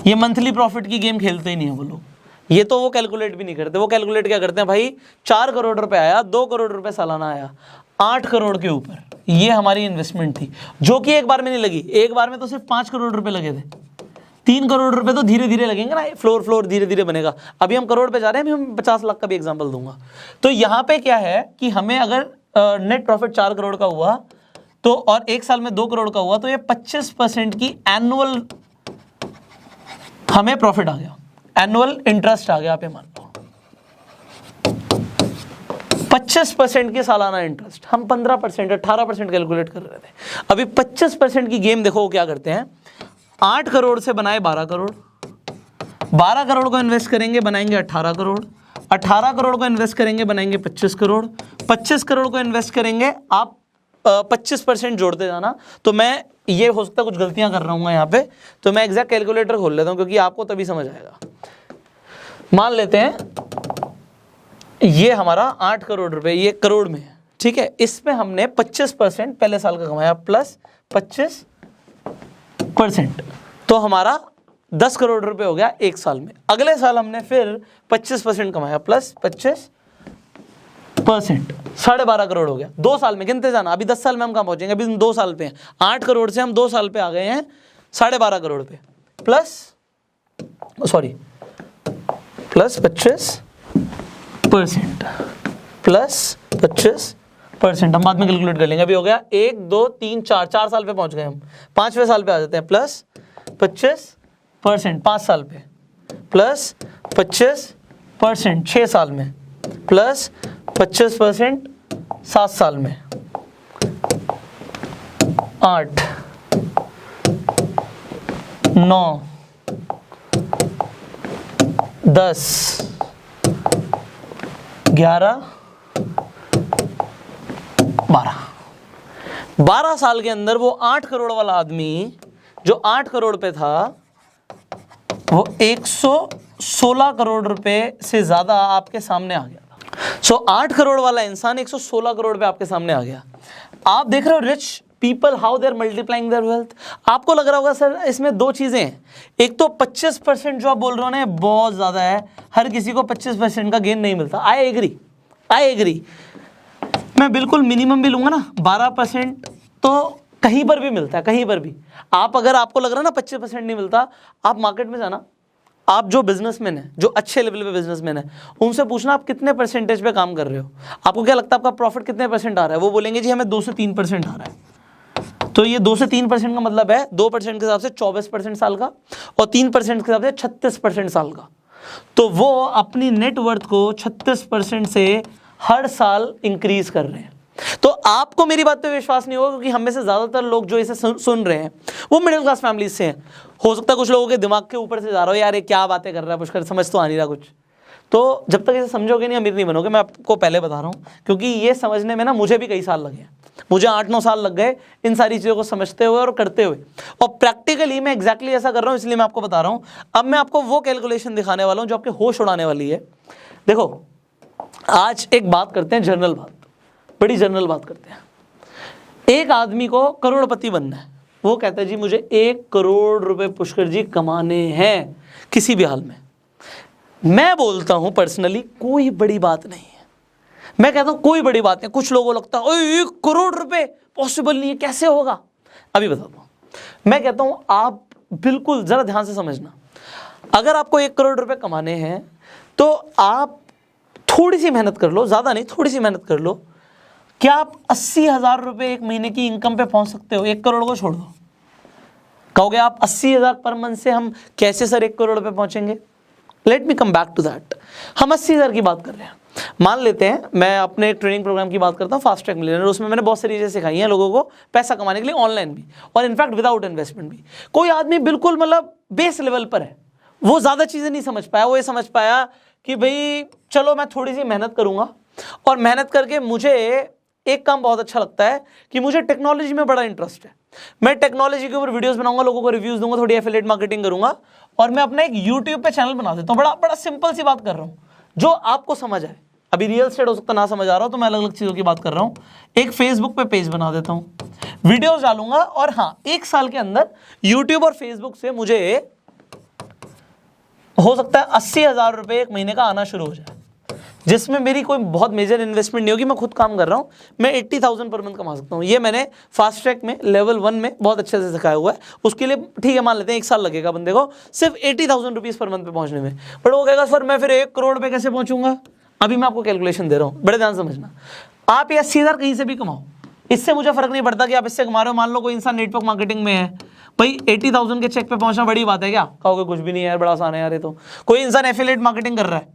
ये मंथली प्रॉफिट की गेम खेलते ही नहीं है वो लोग। ये तो वो कैलकुलेट भी नहीं करते। वो कैलकुलेट क्या करते हैं, भाई 4 करोड़ रुपए आया, 2 करोड़ रुपए सालाना आया, 8 करोड़ के ऊपर ये हमारी इन्वेस्टमेंट थी, जो कि एक बार में नहीं लगी। एक बार में तो सिर्फ 5 करोड़ रुपए लगे थे। 3 करोड़ रुपए तो धीरे धीरे लगेंगे ना, फ्लोर धीरे धीरे बनेगा। अभी हम करोड़ पे जा रहे हैं, अभी हम 50 लाख का भी एग्जांपल दूंगा। तो यहाँ पे क्या है कि हमें अगर नेट प्रॉफिट 4 करोड़ का हुआ तो, और 1 साल में 2 करोड़ का हुआ, तो ये 25% की एनुअल हमें प्रॉफिट आ गया, एनुअल इंटरेस्ट आ गया। आप ये मान लो 25% की सालाना इंटरेस्ट। हम 15% 18% कैलकुलेट कर रहे थे। अभी 25% की गेम देखो वो क्या करते हैं। 8 करोड़ से बनाए 12 करोड़, 12 करोड़ को इन्वेस्ट करेंगे बनाएंगे 18 करोड़, 18 करोड़ को इन्वेस्ट करेंगे बनाएंगे 25 करोड़, 25 करोड़ को इन्वेस्ट करेंगे। आप 25% जोड़ते जाना। तो मैं ये हो सकता है कुछ गलतियां कर रहा हूँ यहाँ पे, तो मैं एग्जैक्ट कैलकुलेटर खोल लेता हूँ क्योंकि आपको तभी समझ आएगा। मान लेते हैं ये हमारा 8 करोड़ रुपए, ये करोड़ में है, ठीक है। इसमें हमने 25% पहले साल का कमाया प्लस 25%, तो हमारा 10 करोड़ रुपए हो गया 1 साल में। अगले साल हमने फिर 25% कमाया प्लस 25%, 12.5 करोड़ हो गया 2 साल में। गिनते जाना, अभी 10 साल में हम कहाँ पहुंचेंगे, अभी हम 2 साल पे हैं। 8 करोड़ से हम 2 साल पे आ गए हैं 12.5 करोड़ पे, प्लस 25 परसेंट प्लस 25%। हम बाद में कैलकुलेट कर लेंगे। अभी हो गया 1 2 3 4 साल पे पहुंच गए हम, 5वें साल पे आ जाते हैं। प्लस 25% 5 साल पे, प्लस 25% 6 साल में, प्लस 25% 7 साल में, 8 9 10 11 12 साल के अंदर वो 8 करोड़ वाला आदमी जो 8 करोड़ पे था वो 116 करोड़ रुपए से ज्यादा आपके सामने आ गया था। सो 8 करोड़ वाला इंसान 116 करोड़ पे आपके सामने आ गया। आप देख रहे हो rich people how they are multiplying their wealth. आपको लग रहा होगा सर इसमें दो चीजें हैं, एक तो 25% जो आप बोल रहे हो ना बहुत ज्यादा है, हर किसी को 25% का गेन नहीं मिलता। आई एग्री, मैं बिल्कुल मिनिमम भी लूंगा ना 12% तो कहीं पर भी मिलता है, कहीं पर भी। आप अगर आपको लग रहा है ना 25% नहीं मिलता, आप मार्केट में जाना, आप जो बिजनेसमैन है, जो अच्छे लेवल पे बिजनेसमैन है, उनसे पूछना आप कितने परसेंटेज पे काम कर रहे हो, आपको क्या लगता है आपका प्रॉफिट कितने परसेंट आ रहा है। वो बोलेंगे जी हमें 2 से 3% आ रहा है। तो ये 2 से 3% का मतलब है 2% के हिसाब से 24% साल का और 3% के हिसाब से 36% साल का। तो वो अपनी नेटवर्थ को 36% से हर साल इंक्रीज कर रहे हैं। तो आपको मेरी बात पे विश्वास नहीं होगा क्योंकि हम में से ज्यादातर लोग जो इसे सुन रहे हैं वो मिडिल क्लास फैमिली से हैं। हो सकता है कुछ लोगों के दिमाग के ऊपर से जा रहा हो, यार ये क्या बातें कर रहा है पुष्कर, समझ तो आ नहीं रहा कुछ। तो जब तक इसे समझोगे नहीं अमीर नहीं बनोगे, मैं आपको पहले बता रहा हूँ, क्योंकि ये समझने में ना मुझे भी कई साल लगे। मुझे 8-9 साल लग गए इन सारी चीज़ों को समझते हुए और करते हुए, और प्रैक्टिकली मैं एग्जैक्टली ऐसा कर रहा हूँ, इसलिए मैं आपको बता रहा हूँ। अब मैं आपको वो कैलकुलेशन दिखाने वाला हूँ जो आपके होश उड़ाने वाली है। देखो आज एक बात करते हैं, जनरल बात, बड़ी जनरल बात करते हैं। एक आदमी को करोड़पति बनना है, वो कहता है जी मुझे 1 करोड़ रुपए पुष्कर जी कमाने हैं किसी भी हाल में। मैं बोलता हूं पर्सनली कोई बड़ी बात नहीं है, मैं कहता हूं कोई बड़ी बात नहीं। कुछ लोगों को लगता है 1 करोड़ रुपए पॉसिबल नहीं है, कैसे होगा, अभी बताता हूं। मैं कहता हूं आप बिल्कुल जरा ध्यान से समझना, अगर आपको 1 करोड़ रुपए कमाने हैं तो आप थोड़ी सी मेहनत कर लो, ज्यादा नहीं, थोड़ी सी मेहनत कर लो। क्या आप 80,000 रुपए एक महीने की इनकम पे पहुंच सकते हो? 1 करोड़ को छोड़ दो। कहोगे आप 80,000 पर मंथ से हम कैसे सर 1 करोड़ पे पहुंचेंगे? Let me come back to that. हम 80,000 की बात कर रहे हैं। मान लेते हैं मैं अपने ट्रेनिंग प्रोग्राम की बात करता हूँ, फास्ट ट्रैक मिलियनेयर। उसमें मैंने बहुत सारी चीजें सिखाई हैं लोगों को पैसा कमाने के लिए, ऑनलाइन भी और इनफैक्ट विदाउट इन्वेस्टमेंट भी। कोई आदमी बिल्कुल मतलब बेस लेवल पर है, वो ज्यादा चीजें नहीं समझ पाया, वो ये समझ पाया कि भाई चलो मैं थोड़ी सी मेहनत करूंगा, और मेहनत करके मुझे एक काम बहुत अच्छा लगता है कि मुझे टेक्नोलॉजी में बड़ा इंटरेस्ट है। मैं टेक्नोलॉजी के ऊपर वीडियोस बनाऊंगा, लोगों को रिव्यूज दूंगा, थोड़ी एफिलिएट मार्केटिंग करूंगा, और मैं अपना एक यूट्यूब पे चैनल बना देता हूँ। बड़ा सिंपल सी बात कर रहा हूँ जो आपको समझ आए। अभी रियल एस्टेट हो सकता ना समझ आ रहा हो, तो मैं अलग अलग चीजों की बात कर रहा हूँ। एक फेसबुक पे पेज बना देता हूँ, वीडियोस डालूंगा, और हाँ 1 साल के अंदर यूट्यूब और फेसबुक से मुझे हो सकता है 80,000 रुपए एक महीने का आना शुरू हो जाए, जिसमें मेरी कोई बहुत मेजर इन्वेस्टमेंट नहीं होगी। मैं खुद काम कर रहा हूँ, मैं 80,000 पर मंथ कमा सकता हूँ। ये मैंने फास्ट ट्रैक में लेवल 1 में बहुत अच्छे से सिखाया हुआ है। उसके लिए ठीक है मान लेते हैं 1 साल लगेगा बंदे को सिर्फ 80,000 रुपीज़ पर मंथ पे पहुँचने में। बट वो कहेगा सर मैं फिर 1 करोड़ पे कैसे पहुँचूंगा? अभी मैं आपको कैलकुलेशन दे रहा हूँ, बड़े ध्यान से समझना। आप ये 80,000 कहीं से भी कमाओ, इससे मुझे फर्क नहीं पड़ता कि आप इससे कमा रहे हो। मान लो कोई इंसान नेटवर्क मार्केटिंग में है, भाई 80,000 के चेक पे पहुंचना बड़ी बात है क्या? कहोगे कुछ भी नहीं है यार, बड़ा आसान है यार ये तो। कोई इंसान एफिलिएट मार्केटिंग कर रहा है,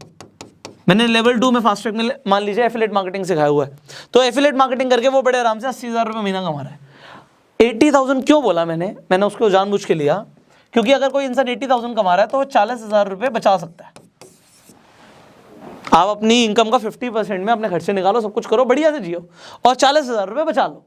मैंने लेवल 2 में फास्ट ट्रैक में मान लीजिए एफिलिएट मार्केटिंग सिखाया हुआ है, तो एफिलिएट मार्केटिंग करके वो बड़े आराम से 80,000 रुपये महीना कमा रहा है। 80,000 क्यों बोला मैंने उसको जानबूझ के लिया, क्योंकि अगर कोई इंसान 80,000 कमा रहा है तो वो 40,000 रुपये बचा सकता है। आप अपनी इनकम का 50% में अपने खर्चे निकालो, सब कुछ करो, बढ़िया से जियो, और 40,000 रुपये बचा लो।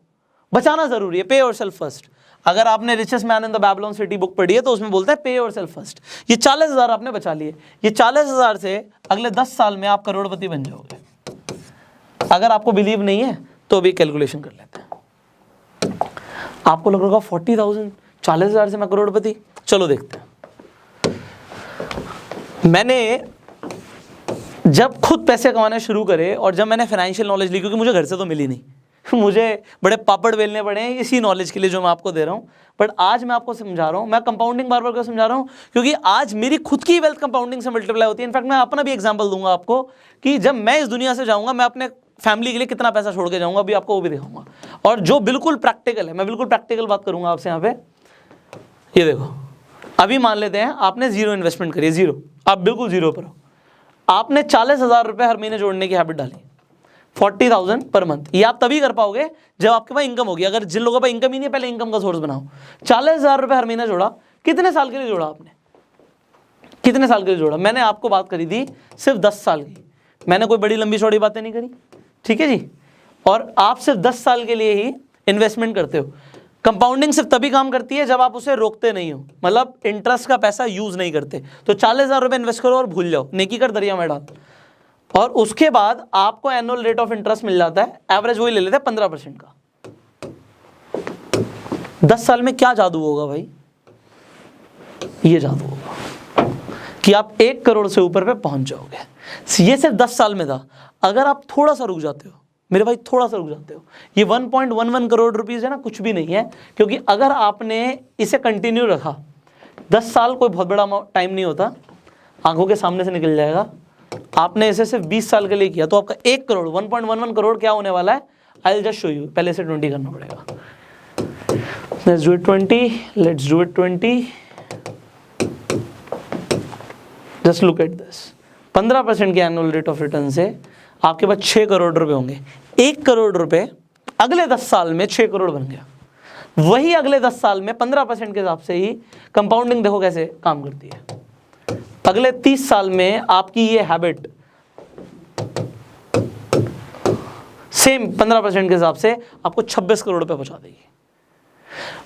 बचाना जरूरी है, पे योरसेल्फ फर्स्ट। अगर आपने richest man in the Babylon city book पढ़ी है तो उसमें बोलता है पे योरसेल्फ फर्स्ट। ये 40,000 आपने बचा लिए, ये 40,000 से अगले 10 साल में आप करोड़पति बन जाओगे। अगर आपको बिलीव नहीं है तो भी कैलकुलेशन कर लेते हैं। आपको लग रहा होगा 40,000 40,000 से मैं करोड़पति, चलो देखते हैं। मैंने जब खुद पैसे कमाने शुरू करे और जब मैंने फाइनेंशियल नॉलेज ली, क्योंकि मुझे घर से तो मिली नहीं, मुझे बड़े पापड़ बेलने पड़े हैं इसी नॉलेज के लिए जो मैं आपको दे रहा हूँ, बट आज मैं आपको समझा रहा हूँ। मैं कंपाउंडिंग बार बार क्यों समझा रहा हूँ, क्योंकि आज मेरी खुद की वेल्थ कंपाउंडिंग से मल्टीप्लाई होती है। इनफैक्ट मैं अपना भी एग्जांपल दूंगा आपको कि जब मैं इस दुनिया से जाऊंगा मैं अपने फैमिली के लिए कितना पैसा छोड़ के जाऊंगा, अभी आपको वो भी दिखाऊंगा। और जो बिल्कुल प्रैक्टिकल है, मैं बिल्कुल प्रैक्टिकल बात करूंगा आपसे यहाँ पे। ये देखो, अभी मान लेते हैं आपने जीरो इन्वेस्टमेंट करी, जीरो, आप बिल्कुल जीरो पर हो। आपने 40,000 रुपये हर महीने जोड़ने की हैबिट डाली, 40,000 पर मंथ। ये आप तभी कर पाओगे जब आपके पास इनकम होगी। अगर जिन लोगों पर इनकम ही नहीं है, पहले इनकम का सोर्स बनाओ। 40,000 रुपये हर महीना जोड़ा, कितने साल के लिए जोड़ा आपने, कितने साल के लिए जोड़ा? मैंने आपको बात करी थी सिर्फ 10 साल की, मैंने कोई बड़ी लंबी चौड़ी बातें नहीं करी, ठीक है जी। और आप सिर्फ 10 साल के लिए ही इन्वेस्टमेंट करते हो। कंपाउंडिंग सिर्फ तभी काम करती है जब आप उसे रोकते नहीं हो, मतलब इंटरेस्ट का पैसा यूज नहीं करते। तो 40,000 रुपये इन्वेस्ट करो और भूल जाओ, नेकी कर दरिया में डाल। और उसके बाद आपको एनुअल रेट ऑफ इंटरेस्ट मिल जाता है, एवरेज वही ले लेते हैं 15% का। 10 साल में क्या जादू होगा भाई? ये जादू होगा कि आप 1 करोड़ से ऊपर पे पहुंच जाओगे। ये सिर्फ 10 साल में था। अगर आप थोड़ा सा रुक जाते हो मेरे भाई, थोड़ा सा रुक जाते हो, ये 1.11 करोड़ रुपीस है ना, कुछ भी नहीं है। क्योंकि अगर आपने इसे कंटिन्यू रखा, 10 साल कोई बहुत बड़ा टाइम नहीं होता, आंखों के सामने से निकल जाएगा। आपने इसे सिर्फ 20 साल के लिए किया तो आपका 1 करोड़ 1.11 करोड़ क्या होने वाला है? I will just show you. पहले से 20 करना पड़ेगा। Let's do it 20, let's do it 20। Just look at this, 15% के एनुअल रेट ऑफ रिटर्न से आपके पास 6 करोड़ रुपए होंगे। 1 करोड़ रुपए अगले 10 साल में 6 करोड़ बन गया। वही अगले 10 साल में 15% के हिसाब से ही कंपाउंडिंग देखो कैसे काम करती है। अगले 30 साल में आपकी ये हैबिट सेम 15% के हिसाब से आपको 26 करोड़ रुपए पहुंचा देगी।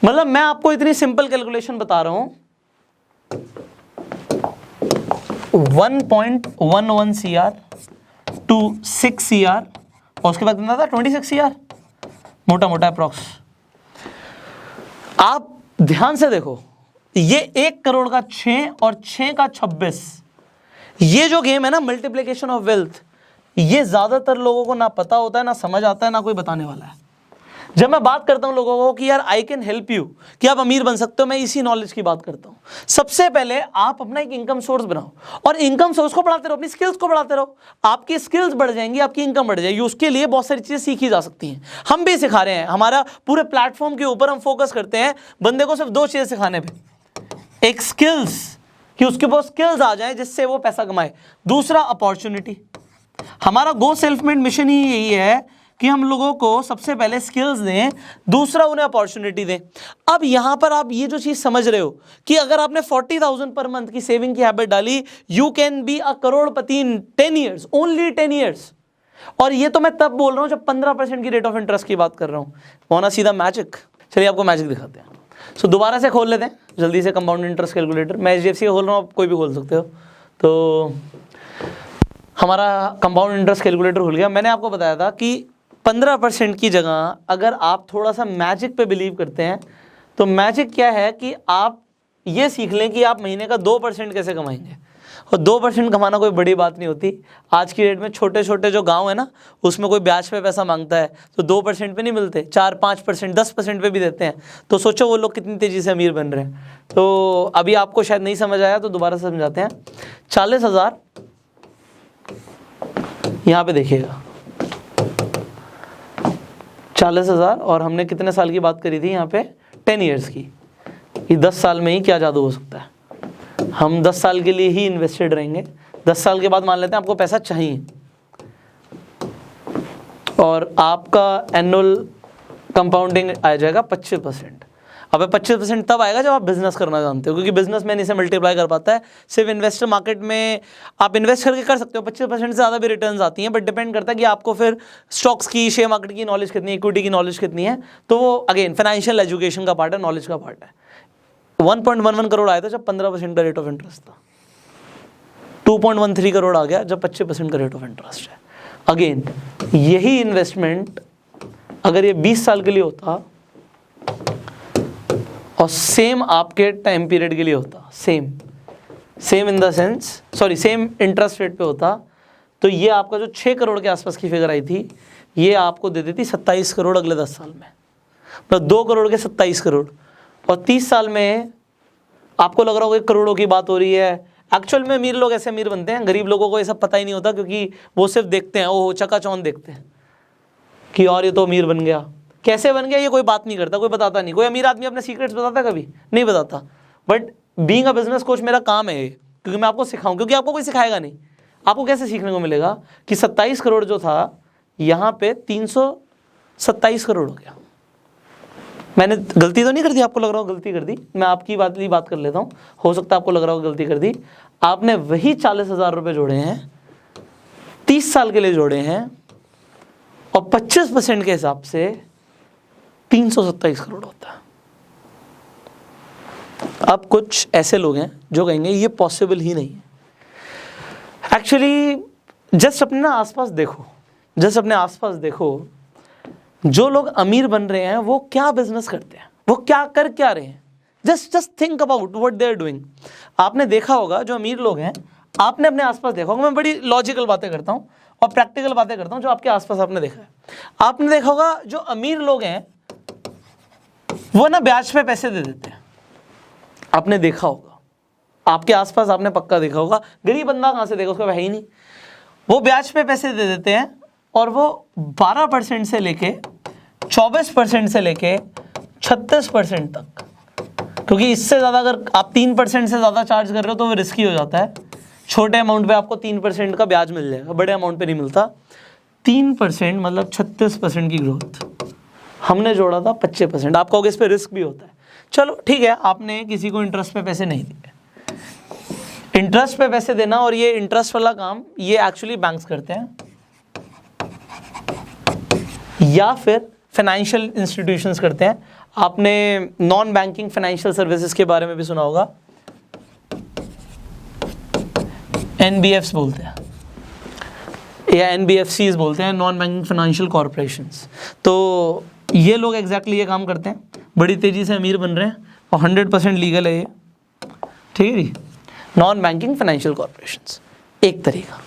मतलब मैं आपको इतनी सिंपल कैलकुलेशन बता रहा हूं, 1.11 CR टू 6 CR और उसके बाद कितना था? 26 CR, मोटा मोटा अप्रॉक्स। आप ध्यान से देखो, ये 1 करोड़ का 6 और 6 का 26, ये जो गेम है ना मल्टीप्लिकेशन ऑफ वेल्थ, ये ज्यादातर लोगों को ना पता होता है, ना समझ आता है, ना कोई बताने वाला है। जब मैं बात करता हूं लोगों को कि यार आई कैन हेल्प यू, कि आप अमीर बन सकते हो, मैं इसी नॉलेज की बात करता हूं। सबसे पहले आप अपना एक इनकम सोर्स बनाओ और इनकम सोर्स को बढ़ाते रहो, अपनी स्किल्स को बढ़ाते रहो। आपकी स्किल्स बढ़ जाएंगी, आपकी इनकम बढ़ जाएगी। उसके लिए बहुत सारी चीजें सीखी जा सकती हैं, हम भी सिखा रहे हैं। हमारा पूरे प्लेटफॉर्म के ऊपर हम फोकस करते हैं बंदे को सिर्फ 2 चीजें सिखाने पे। एक स्किल्स, कि उसके पास स्किल्स आ जाए जिससे वो पैसा कमाए। दूसरा अपॉर्चुनिटी। हमारा गो सेल्फ मेड मिशन ही यही है कि हम लोगों को सबसे पहले स्किल्स दें, दूसरा उन्हें अपॉर्चुनिटी दें। अब यहां पर आप ये जो चीज समझ रहे हो कि अगर आपने 40,000 पर मंथ की सेविंग की हैबिट डाली, you can be a Crorepati in 10 years, only 10 years. और ये तो मैं तब बोल रहा हूं जब 15% की रेट ऑफ इंटरेस्ट की बात कर रहा हूं। होना सीधा मैजिक। चलिए आपको मैजिक दिखाते हैं। सो दोबारा से खोल लेते हैं जल्दी से कंपाउंड इंटरेस्ट कैलकुलेटर। मैं HDFC का खोल रहा हूं, आप कोई भी खोल सकते हो। तो हमारा कंपाउंड इंटरेस्ट कैलकुलेटर खुल गया। मैंने आपको बताया था कि 15% की जगह अगर आप थोड़ा सा मैजिक पे बिलीव करते हैं, तो मैजिक क्या है कि आप ये सीख लें कि आप महीने का 2% कैसे कमाएंगे। और 2% कमाना कोई बड़ी बात नहीं होती। आज की डेट में छोटे छोटे जो गांव है ना, उसमें कोई ब्याज पे पैसा मांगता है तो 2% पे नहीं मिलते, 4-5%, 10% पे भी देते हैं। तो सोचो वो लोग कितनी तेज़ी से अमीर बन रहे हैं। तो अभी आपको शायद नहीं समझ आया तो दोबारा से समझाते हैं। 40,000 यहाँ पे देखिएगा, 40,000 और हमने कितने साल की बात करी थी यहाँ पे? 10 ईयर्स की। ये 10 साल में ही क्या जादू हो सकता है। हम 10 साल के लिए ही इन्वेस्टेड रहेंगे। 10 साल के बाद मान लेते हैं आपको पैसा चाहिए और आपका एनुअल कंपाउंडिंग आ जाएगा 25%। अब 25% तब आएगा जब आप बिजनेस करना जानते हो, क्योंकि बिजनेसमैन इसे मल्टीप्लाई कर पाता है। सिर्फ इन्वेस्टर मार्केट में आप इन्वेस्ट करके कर सकते हो, 25% से ज़्यादा भी रिटर्न्स आती हैं, बट डिपेंड करता है कि आपको फिर स्टॉक्स की, शेयर मार्केट की नॉलेज कितनी है, इक्विटी की नॉलेज कितनी है। तो वो अगेन फाइनेंशियल एजुकेशन का पार्ट है, नॉलेज का पार्ट है। 1.11 करोड़ आया था जब 15% का रेट ऑफ इंटरेस्ट था। 2.13 करोड़ आ गया जब 25% का रेट ऑफ इंटरेस्ट है। अगेन यही इन्वेस्टमेंट अगर ये 20 साल के लिए होता और सेम आपके टाइम पीरियड के लिए होता, same in the sense, sorry same interest rate पे होता, तो ये आपका जो 6 करोड़ के आसपास की फिगर आई थी, ये आपको दे देती 27 करोड़ अगले 10 साल में, मतलब 2 करोड़ के 27 करोड़। और 30 साल में आपको लग रहा होगा करोड़ों की बात हो रही है। एक्चुअल में अमीर लोग ऐसे अमीर बनते हैं, गरीब लोगों को ये सब पता ही नहीं होता, क्योंकि वो सिर्फ देखते हैं, ओह चकाचौंध देखते हैं कि और ये तो अमीर बन गया। कैसे बन गया ये कोई बात नहीं करता, कोई बताता नहीं। कोई अमीर आदमी अपने सीक्रेट्स बताता है? कभी नहीं बताता। But being a business coach मेरा काम है ये, क्योंकि मैं आपको सिखाऊं, क्योंकि आपको कोई सिखाएगा नहीं। आपको कैसे सीखने को मिलेगा कि 27 करोड़ जो था यहाँ पे 327 करोड़ हो गया। मैंने गलती तो नहीं कर दी? आपको लग रहा हो गलती कर दी? मैं आपकी बात कर लेता हूँ, हो सकता है आपको लग रहा हो गलती कर दी। आपने वही 40,000 रुपये जोड़े हैं, 30 साल के लिए जोड़े हैं, और 25% के हिसाब से 327 करोड़ होता है। अब कुछ ऐसे लोग हैं जो कहेंगे ये पॉसिबल ही नहीं है। एक्चुअली जस्ट अपने ना आसपास देखो, जस्ट अपने आसपास देखो, जो लोग अमीर बन रहे हैं वो क्या बिजनेस करते हैं, वो क्या कर क्या रहे हैं। Just think about what they are doing. आपने देखा होगा जो अमीर लोग हैं, आपने अपने आसपास देखा होगा। मैं बड़ी लॉजिकल बातें करता हूँ और प्रैक्टिकल बातें करता हूँ, जो आपके आसपास आपने देखा है। आपने देखा होगा जो अमीर लोग हैं वो ना ब्याज पे पैसे दे देते हैं। आपने देखा होगा, आपके आसपास आपने पक्का देखा होगा। गरीब बंदा कहाँ से देगा, उसका है ही नहीं। वो ब्याज पे पैसे दे देते हैं, और वो 12% से लेके 24% से लेके 36% तक, क्योंकि इससे ज़्यादा अगर आप 3% से ज़्यादा चार्ज कर रहे हो तो वो रिस्की हो जाता है। छोटे अमाउंट पे आपको 3% का ब्याज मिल जाएगा, बड़े अमाउंट पे नहीं मिलता। 3% मतलब 36% की ग्रोथ। हमने जोड़ा था 25%। आप कहोगे इस पे रिस्क भी होता है। चलो ठीक है, आपने किसी को इंटरेस्ट पे पैसे नहीं दिए। इंटरेस्ट पे पैसे देना और ये इंटरेस्ट वाला काम ये एक्चुअली बैंक्स करते हैं, या फिर फाइनेंशियल इंस्टीट्यूशंस करते हैं। आपने नॉन बैंकिंग फाइनेंशियल सर्विसेज के बारे में भी सुना होगा, NBFs बोलते हैं या NBFCs बोलते हैं, नॉन बैंकिंग फाइनेंशियल कॉर्पोरेशंस। तो ये लोग एग्जैक्टली ये काम करते हैं, बड़ी तेजी से अमीर बन रहे हैं और 100% लीगल है ये, ठीक है जी। नॉन बैंकिंग फाइनेंशियल कॉर्पोरेशंस एक तरीका।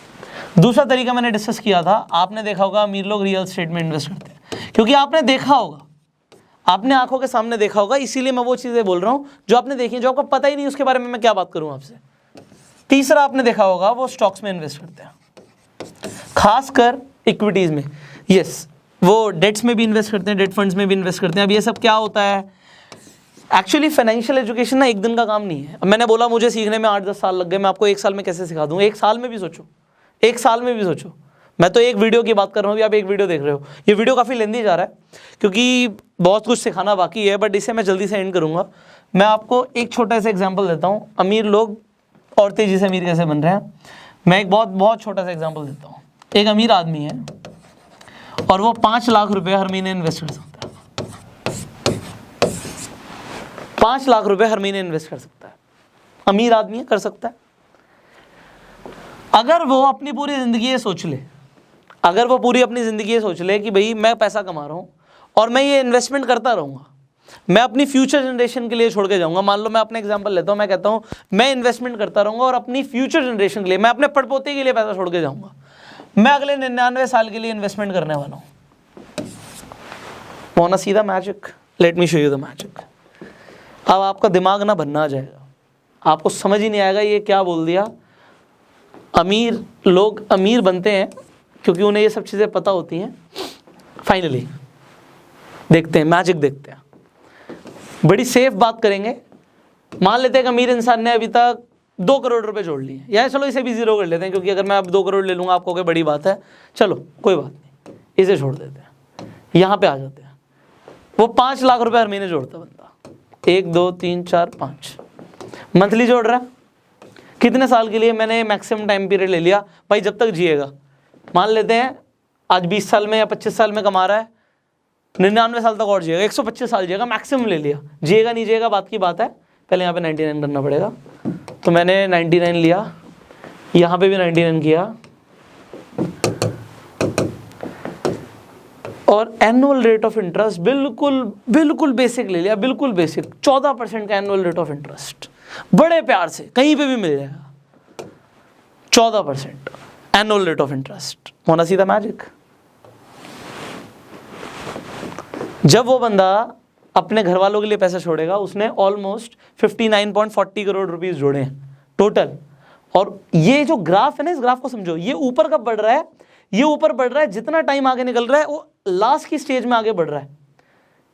दूसरा तरीका मैंने डिस्कस किया था, आपने देखा होगा अमीर लोग रियल एस्टेट में इन्वेस्ट करते हैं, क्योंकि आपने देखा होगा, आपने आंखों के सामने देखा होगा। इसीलिए मैं वो चीज़ें बोल रहा हूँ जो आपने देखी, जो आपको पता ही नहीं उसके बारे में मैं क्या बात करूँ आपसे। तीसरा आपने देखा होगा वो स्टॉक्स में इन्वेस्ट करते हैं, खासकर इक्विटीज़ में। यस, वो डेट्स में भी इन्वेस्ट करते हैं, डेट फंड्स में भी इन्वेस्ट करते हैं। अब ये सब क्या होता है, एक्चुअली फाइनेंशियल एजुकेशन ना एक दिन का काम नहीं है। अब मैंने बोला मुझे सीखने में 8-10 साल लग गए, मैं आपको 1 साल में कैसे सिखा दूँ? 1 साल में भी सोचो, 1 साल में भी सोचो। मैं तो एक वीडियो की बात कर रहा हूँ, अभी आप एक वीडियो देख रहे हो। ये वीडियो काफ़ी लेंदी जा रहा है क्योंकि बहुत कुछ सिखाना बाकी है, बट इसे मैं जल्दी से एंड करूँगा। मैं आपको एक छोटा सा एग्जाम्पल देता हूँ, अमीर लोग और तेज़ी से अमीर कैसे बन रहे हैं। मैं एक बहुत छोटा सा एग्जाम्पल देता हूँ। एक अमीर आदमी है और वो 5 लाख रुपये हर महीने इन्वेस्ट कर सकता है। 5 लाख रुपये हर महीने इन्वेस्ट कर सकता है। अमीर आदमी है, कर सकता है। अगर वो अपनी पूरी ज़िंदगी ये सोच ले, अगर वो पूरी अपनी ज़िंदगी ये सोच ले कि भाई मैं पैसा कमा रहा हूँ और मैं ये इन्वेस्टमेंट करता रहूँगा, मैं अपनी फ्यूचर जनरेशन के लिए छोड़ के जाऊँगा। मान लो मैं अपना एग्जांपल लेता हूँ, मैं कहता हूँ मैं इन्वेस्टमेंट करता रहूँगा और अपनी फ्यूचर जनरेशन के लिए, मैं अपने पड़पोते के लिए पैसा छोड़ के जाऊँगा। मैं अगले 99 साल के लिए इन्वेस्टमेंट करने वाला हूँ। Want to see the magic? Let me show you the magic. अब आपका दिमाग ना बनना आ जाएगा, आपको समझ ही नहीं आएगा ये क्या बोल दिया। अमीर लोग अमीर बनते हैं क्योंकि उन्हें ये सब चीज़ें पता होती हैं। फाइनली देखते हैं, मैजिक देखते हैं। बड़ी सेफ बात करेंगे। मान लेते हैं कि अमीर इंसान ने अभी तक 2 करोड़ रुपए जोड़ लिए, या चलो इसे भी जीरो कर लेते हैं, क्योंकि अगर मैं अब 2 करोड़ ले लूँगा आप कहोगे बड़ी बात है। चलो कोई बात नहीं, इसे छोड़ देते हैं, यहाँ पे आ जाते हैं। वो 5 लाख रुपए हर महीने जोड़ता बंदा, 1 2 3 4 5 मंथली जोड़ रहा है। कितने साल के लिए? मैंने मैक्सिमम टाइम पीरियड ले लिया भाई, जब तक जिएगा। मान लेते हैं आज 20 साल में या 25 साल में कमा रहा है, 99 साल तक और जिएगा, 125 साल जिएगा, मैक्सिमम ले लिया। जिएगा नहीं जिएगा बात की बात है, पहले यहाँ पे 99 करना पड़ेगा। तो मैंने 99 लिया, यहाँ पे भी 99 किया, और एनुअल रेट ऑफ इंटरेस्ट बिल्कुल बेसिक ले लिया, बिल्कुल बेसिक 14% का एनुअल रेट ऑफ इंटरेस्ट, बड़े प्यार से कहीं पे भी मिल जाएगा 14%। Annual rate of interest. होना सीधा मैजिक। जब वो बंदा अपने घर वालों के लिए पैसे छोड़ेगा, उसने ऑलमोस्ट 59.40 करोड़ रुपीस जोड़े हैं टोटल। और ये जो ग्राफ है ना, इस ग्राफ को समझो, ये ऊपर कब बढ़ रहा है, ये ऊपर बढ़ रहा है जितना टाइम आगे निकल रहा है वो लास्ट की स्टेज में आगे बढ़ रहा है।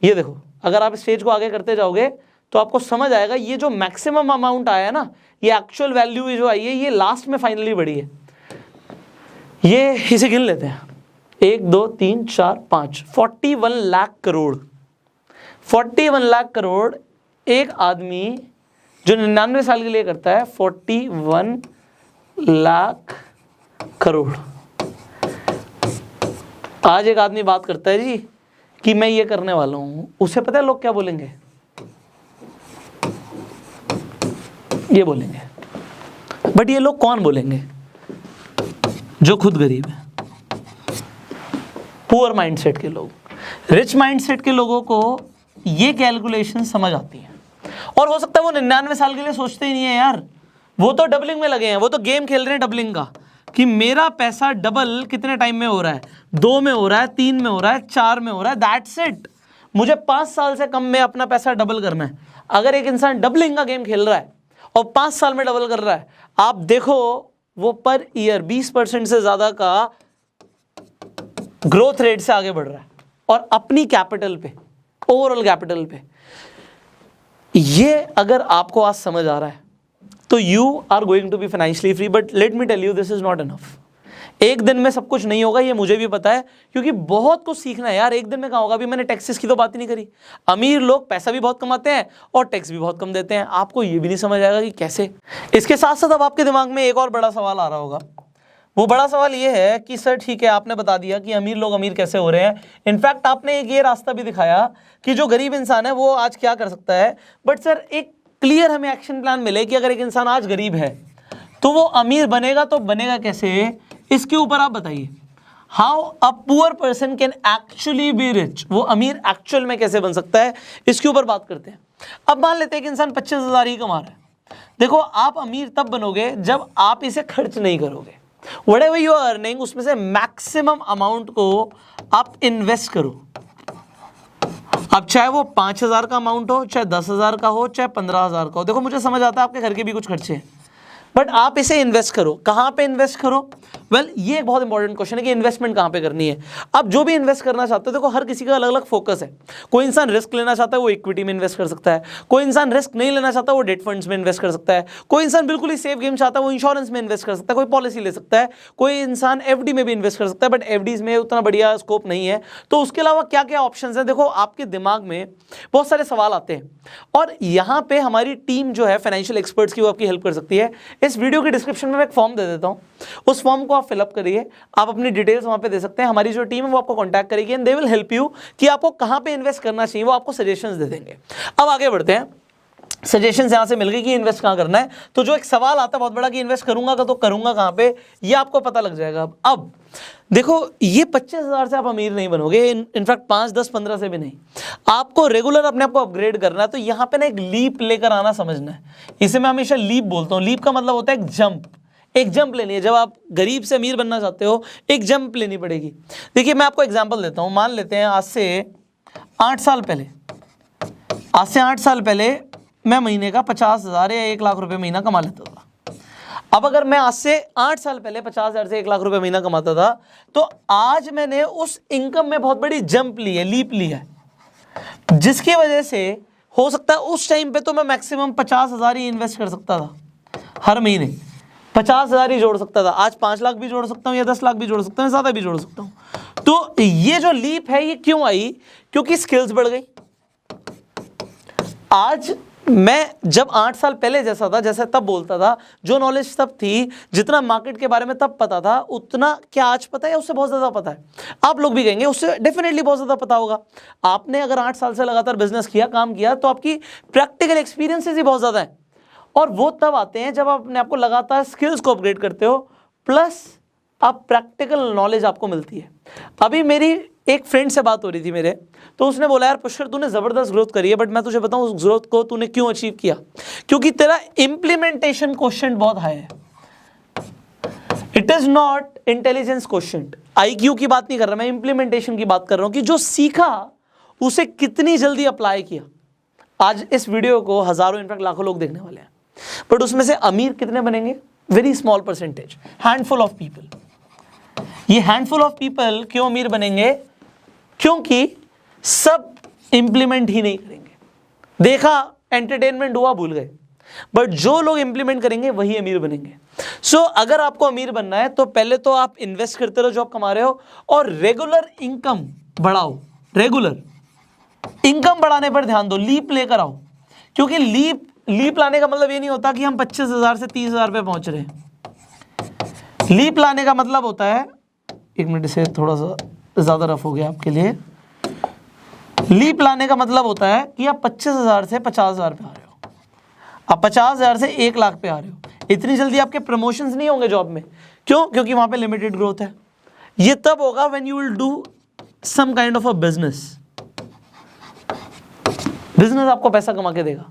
ये देखो, अगर आप स्टेज को आगे करते जाओगे तो आपको समझ आएगा ये जो मैक्सिमम अमाउंट आया है ना, ये एक्चुअल वैल्यू जो आई है, ये लास्ट में फाइनली बढ़ी है। ये इसे गिन लेते हैं, 1 2 3 4 5, 41 लाख करोड़। 41 लाख करोड़ एक आदमी जो 99 साल के लिए करता है, 41 लाख करोड़। आज एक आदमी बात करता है जी कि मैं ये करने वाला हूं, उसे पता है लोग क्या बोलेंगे? ये बोलेंगे। बट ये लोग कौन बोलेंगे? जो खुद गरीब है, पुअर माइंडसेट के लोग। रिच माइंडसेट के लोगों को ये कैलकुलेशन समझ आती है। और हो सकता है वो 99 साल के लिए सोचते ही नहीं है यार, वो तो डबलिंग में लगे हैं, वो तो गेम खेल रहे हैं डबलिंग का, कि मेरा पैसा डबल कितने टाइम में हो रहा है, 2 में हो रहा है, 3 में हो रहा है, 4 में हो रहा है, दैट्स इट। मुझे 5 साल से कम में अपना पैसा डबल करना है। अगर एक इंसान डबलिंग का गेम खेल रहा है और 5 साल में डबल कर रहा है, आप देखो वो पर ईयर 20% से ज्यादा का ग्रोथ रेट से आगे बढ़ रहा है, और अपनी कैपिटल पे, ओवरऑल कैपिटल पे। ये अगर आपको आज समझ आ रहा है तो you are going to be financially free. But let me tell you, this is not enough. एक दिन में सब कुछ नहीं होगा, ये मुझे भी पता है, क्योंकि बहुत कुछ सीखना है यार। एक दिन में कहाँ होगा? अभी मैंने टैक्सेस की तो बात ही नहीं करी। अमीर लोग पैसा भी बहुत कमाते हैं और टैक्स भी बहुत कम देते हैं। आपको ये भी नहीं समझ आएगा कि कैसे। इसके साथ साथ अब आपके दिमाग में एक और बड़ा सवाल आ रहा होगा। वो बड़ा सवाल ये है कि सर ठीक है, आपने बता दिया कि अमीर लोग अमीर कैसे हो रहे हैं, इनफैक्ट आपने एक ये रास्ता भी दिखाया कि जो गरीब इंसान है वो आज क्या कर सकता है। बट सर एक क्लियर हमें एक्शन प्लान मिले कि अगर एक इंसान आज गरीब है तो वो अमीर बनेगा, तो बनेगा कैसे? इसके ऊपर आप बताइए। How a poor person can actually be rich. वो अमीर एक्चुअल में कैसे बन सकता है, इसके ऊपर बात करते हैं। अब मान लेते हैं कि इंसान 25,000 ही कमा रहा है। देखो, आप अमीर तब बनोगे जब आप इसे खर्च नहीं करोगे। Whatever you are earning, उसमें से मैक्सिमम अमाउंट को आप इन्वेस्ट करो। अब चाहे वो 5,000 का अमाउंट हो, चाहे 10,000 का हो, चाहे 15,000 का हो। देखो, मुझे समझ आता है आपके घर के भी कुछ खर्चे हैं, बट आप इसे इन्वेस्ट करो। कहाँ पे इन्वेस्ट करो? वेल, ये एक बहुत इंपॉर्टेंट क्वेश्चन है कि इन्वेस्टमेंट कहाँ पे करनी है। अब जो भी इन्वेस्ट करना चाहते हो, देखो हर किसी का अलग अलग फोकस है। कोई इंसान रिस्क लेना चाहता है, वो इक्विटी में इन्वेस्ट कर सकता है। कोई इंसान रिस्क नहीं लेना चाहता, वो डेट फंड्स में इन्वेस्ट कर सकता है। कोई इंसान बिल्कुल ही सेफ गेम चाहता है, वो इंश्योरेंस में इन्वेस्ट कर सकता है, कोई पॉलिसी ले सकता है। कोई इंसान एफडी में भी इन्वेस्ट कर सकता है, बट एफडीज में उतना बढ़िया स्कोप नहीं है। तो उसके अलावा क्या क्या ऑप्शन है? देखो, आपके दिमाग में बहुत सारे सवाल आते हैं, और यहाँ पे हमारी टीम जो है फाइनेंशियल एक्सपर्ट्स की, वो आपकी हेल्प कर सकती है। इस वीडियो के डिस्क्रिप्शन में मैं एक फॉर्म दे देता हूँ, उस फॉर्म को आप फिलअप करिए। आप अपनी डिटेल्स वहां पे दे सकते हैं। हमारी जो टीम है वो आपको कांटेक्ट करेगी and they will help you कि आपको कहां पे इन्वेस्ट करना चाहिए। वो आपको सजेशंस दे देंगे। अब आगे बढ़ते हैं। सजेशंस यहां से मिल गई कि इन्वेस्ट कहां करना है। तो जो एक सवाल आता है बहुत बड़ा कि इन्वेस्ट करूंगा तो करूंगा कहां पे, ये आपको पता लग जाएगा। अब देखो, ये 25,000 से आप अमीर नहीं बनोगे, इनफैक्ट 5, 10, 15 से भी नहीं। आपको रेगुलर अपने आप को अपग्रेड करना है। तो यहाँ पे ना एक लीप लेकर आना समझना है। इसे मैं हमेशा लीप बोलता हूँ। लीप का मतलब होता है एक जंप। एक जंप लेनी है। जब आप गरीब से अमीर बनना चाहते हो, एक जंप लेनी पड़ेगी। देखिए, मैं आपको एग्जांपल देता हूं। मान लेते हैं आज से 8 साल पहले मैं महीने का 50,000 या 1 लाख रुपए महीना कमा लेता था। अब अगर मैं आज से 8 साल पहले 50,000 से 1 लाख रुपए महीना कमाता था, तो आज मैंने उस इनकम में बहुत बड़ी जंप ली है, लीप ली है, जिसकी वजह से हो सकता है उस टाइम पे तो मैं मैक्सिमम 50,000 ही इन्वेस्ट कर सकता था। हर महीने 50,000 ही जोड़ सकता था। आज 5 लाख भी जोड़ सकता हूँ या 10 लाख भी जोड़ सकता हूँ, ज़्यादा भी जोड़ सकता हूँ। तो ये जो लीप है, ये क्यों आई? क्योंकि स्किल्स बढ़ गई। आज मैं जब 8 साल पहले जैसा था, जैसे तब बोलता था, जो नॉलेज तब थी, जितना मार्केट के बारे में तब पता था, उतना क्या आज पता है? उससे बहुत ज़्यादा पता है। आप लोग भी कहेंगे उससे डेफिनेटली बहुत ज़्यादा पता होगा। आपने अगर 8 साल से लगातार बिजनेस किया, काम किया, तो आपकी प्रैक्टिकल एक्सपीरियंसेस ही बहुत ज़्यादा है। और वो तब आते हैं जब आप अपने आप को लगातार स्किल्स को अपग्रेड करते हो, प्लस अब प्रैक्टिकल नॉलेज आपको मिलती है। अभी मेरी एक फ्रेंड से बात हो रही थी मेरे, तो उसने बोला, यार पुष्कर, तूने ज़बरदस्त ग्रोथ करी है, बट मैं तुझे बताऊं उस ग्रोथ को तूने क्यों अचीव किया? क्योंकि तेरा इम्प्लीमेंटेशन क्वेश्चन बहुत हाई है। It is not intelligence question. IQ की बात नहीं कर रहा मैं, इंप्लीमेंटेशन की बात कर रहा हूं कि जो सीखा उसे कितनी जल्दी अप्लाई किया। आज इस वीडियो को हजारों इनफैक्ट लाखों लोग देखने वाले हैं, बट उसमें से अमीर कितने बनेंगे? Very small percentage, handful of people. ये हैंडफुल ऑफ पीपल क्यों अमीर बनेंगे? क्योंकि सब इंप्लीमेंट ही नहीं करेंगे। देखा, एंटरटेनमेंट हुआ, भूल गए। बट जो लोग इंप्लीमेंट करेंगे वही अमीर बनेंगे। सो अगर आपको अमीर बनना है तो पहले तो आप इन्वेस्ट करते रहो जो आप कमा रहे हो, और रेगुलर इनकम बढ़ाओ। रेगुलर इनकम बढ़ाने पर ध्यान दो, लीप लेकर आओ। क्योंकि लीप लाने का मतलब ये नहीं होता कि हम 25,000 से 30,000 पे पहुंच रहे हैं। लीप लाने का मतलब होता है, एक मिनट से थोड़ा सा ज्यादा रफ हो गया आपके लिए। लीप लाने का मतलब होता है कि आप 25,000 से 50,000 पे आ रहे हो, आप 50,000 से 1 लाख पे आ रहे हो। इतनी जल्दी आपके प्रमोशंस नहीं होंगे जॉब में। क्यों? क्योंकि वहां पे लिमिटेड ग्रोथ है। ये तब होगा when you will do some kind of a business. Business आपको पैसा कमा के देगा।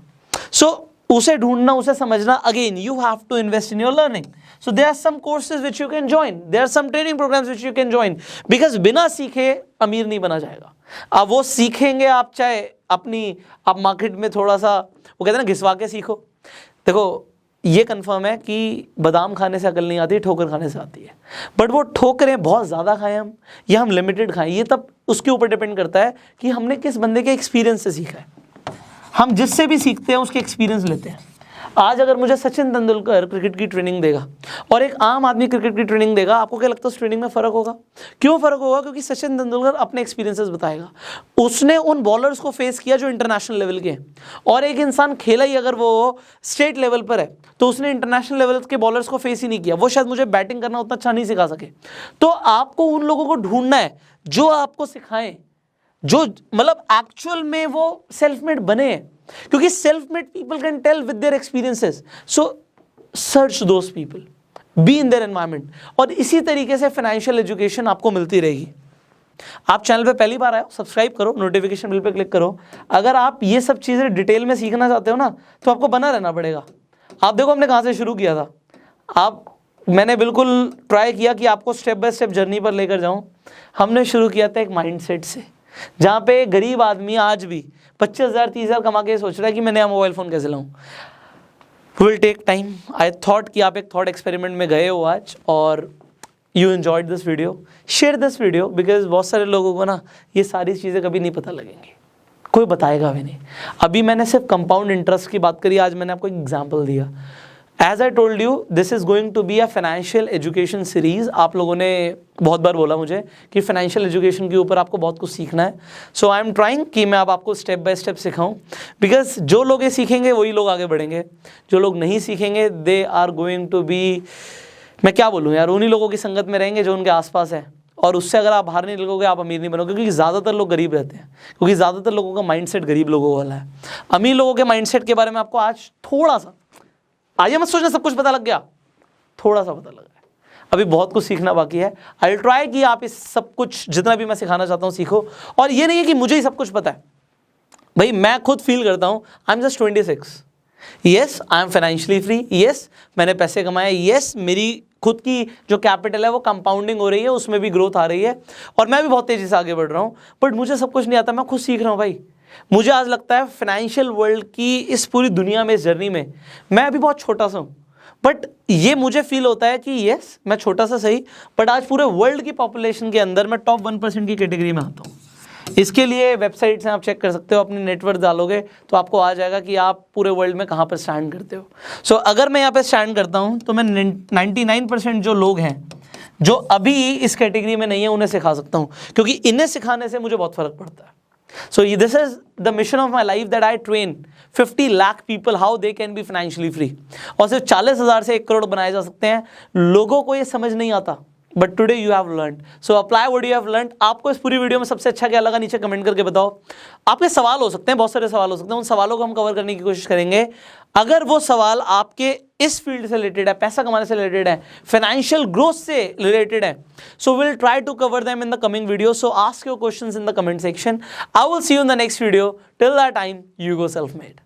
सो उसे ढूंढना, उसे समझना, again you have to invest in your learning. So there are some courses which you can join, there are some training programs which you can join, because बिना सीखे अमीर नहीं बना जाएगा। अब वो सीखेंगे आप, चाहे आप मार्केट में थोड़ा सा, वो कहते हैं ना, घिसवा के सीखो। देखो ये कंफर्म है कि बादाम खाने से अकल नहीं आती, ठोकर खाने से आती है। बट वो ठोकरें बहुत ज़्यादा खाएं हम, या हम लिमिटेड खाएं, ये तब उसके ऊपर डिपेंड करता है कि हमने किस बंदे के एक्सपीरियंस से सीखा है। हम जिससे भी सीखते हैं उसके एक्सपीरियंस लेते हैं। आज अगर मुझे सचिन तेंदुलकर क्रिकेट की ट्रेनिंग देगा और एक आम आदमी क्रिकेट की ट्रेनिंग देगा, आपको क्या लगता है उस ट्रेनिंग में फ़र्क होगा? क्यों फ़र्क होगा? क्योंकि सचिन तेंदुलकर अपने एक्सपीरियंसेस बताएगा। उसने उन बॉलर्स को फेस किया जो इंटरनेशनल लेवल के हैं, और एक इंसान खेला ही अगर वो स्टेट लेवल पर है तो उसने इंटरनेशनल लेवल के बॉलर्स को फेस ही नहीं किया। वो शायद मुझे बैटिंग करना उतना अच्छा नहीं सिखा सके। तो आपको उन लोगों को ढूंढना है जो आपको सिखाएं, जो मतलब एक्चुअल में वो सेल्फ मेड बने हैं। क्योंकि self made people can tell with their experiences. So search those people, be in their environment. और इसी तरीके से फाइनेंशियल एजुकेशन आपको मिलती रहेगी। आप चैनल पे पहली बार आए हो, सब्सक्राइब करो, नोटिफिकेशन बिल पे क्लिक करो। अगर आप ये सब चीज़ें डिटेल में सीखना चाहते हो ना, तो आपको बना रहना पड़ेगा। आप देखो हमने कहाँ से शुरू किया था। मैंने बिल्कुल ट्राई किया कि आपको स्टेप बाय स्टेप जर्नी पर लेकर जाऊँ। हमने शुरू किया था एक माइंडसेट से, जहाँ पे गरीब आदमी आज भी 25,000 30,000 कमा के सोच रहा है कि मैं नया मोबाइल फ़ोन कैसे लाऊं। Will take time. I thought कि आप एक थॉट एक्सपेरिमेंट में गए हो आज, और you enjoyed this video. Share this video, because बहुत सारे लोगों को ना ये सारी चीज़ें कभी नहीं पता लगेंगी, कोई बताएगा भी नहीं। अभी मैंने सिर्फ कंपाउंड इंटरेस्ट की बात करी, आज मैंने आपको एक एग्जाम्पल दिया। As I told you, this is going to be a financial education series. आप लोगों ने बहुत बार बोला मुझे कि फाइनेंशियल एजुकेशन के ऊपर आपको बहुत कुछ सीखना है। सो आई एम ट्राइंग कि मैं अब आपको स्टेप बाय स्टेप सिखाऊं, बिकॉज जो लोग ये सीखेंगे वही लोग आगे बढ़ेंगे। जो लोग नहीं सीखेंगे they are going to be, मैं क्या बोलूँ यार, उन्हीं लोगों की संगत में रहेंगे जो उनके आसपास है। और उससे अगर आप बाहर नहीं निकलोगे, आप अमीर नहीं बनोगे। क्योंकि ज़्यादातर लोग गरीब रहते हैं, क्योंकि ज़्यादातर लोगों का माइंडसेट गरीब लोगों वाला है। अमीर लोगों के माइंडसेट के बारे में आपको आज थोड़ा सा, आइए मत सोचना सब कुछ पता लग गया, थोड़ा सा पता लगा है। अभी बहुत कुछ सीखना बाकी है। आई विल ट्राई कि आप इस सब कुछ जितना भी मैं सिखाना चाहता हूँ सीखो। और ये नहीं है कि मुझे ही सब कुछ पता है, भाई मैं खुद फील करता हूँ I am just 26। Yes I am financially free, yes मैंने पैसे कमाए, येस मेरी खुद की जो कैपिटल है वो कंपाउंडिंग हो रही है, उसमें भी ग्रोथ आ रही है, और मैं भी बहुत तेज़ी से आगे बढ़ रहा हूँ। बट मुझे सब कुछ नहीं आता, मैं खुद सीख रहा हूँ भाई। मुझे आज लगता है फाइनेंशियल वर्ल्ड की इस पूरी दुनिया में, इस जर्नी में मैं अभी बहुत छोटा सा हूँ। बट ये मुझे फील होता है कि यस मैं छोटा सा सही, बट आज पूरे वर्ल्ड की पॉपुलेशन के अंदर मैं टॉप 1% की कैटेगरी में आता हूँ। इसके लिए वेबसाइट से आप चेक कर सकते हो, अपनी नेटवर्क डालोगे तो आपको आ जाएगा कि आप पूरे वर्ल्ड में कहाँ पर स्टैंड करते हो। सो अगर मैं यहाँ पे स्टैंड करता हूँ तो मैं 99% जो लोग हैं जो अभी इस कैटेगरी में नहीं है उन्हें सिखा सकता हूँ, क्योंकि इन्हें सिखाने से मुझे बहुत फ़र्क पड़ता है। So this is the mission of my life, that I train 50 lakh people how they can be financially free। और सिर्फ 40,000 से 1 करोड़ बनाए जा सकते हैं। लोगों को ये समझ नहीं आता, but today you have learned, so apply what you have learned. आपको इस पूरी वीडियो में सबसे अच्छा क्या लगा नीचे कमेंट करके बताओ। आपके सवाल हो सकते हैं, बहुत सारे सवाल हो सकते हैं, उन सवालों को हम कवर करने की कोशिश करेंगे। अगर वो सवाल आपके इस फील्ड से रिलेटेड है, पैसा कमाने से रिलेटेड है, फाइनेंशियल ग्रोथ से रिलेटेड है, so will try to cover them in the coming video. So ask your questions in the comment section. I will see you in the next video. Till that time, you go self made.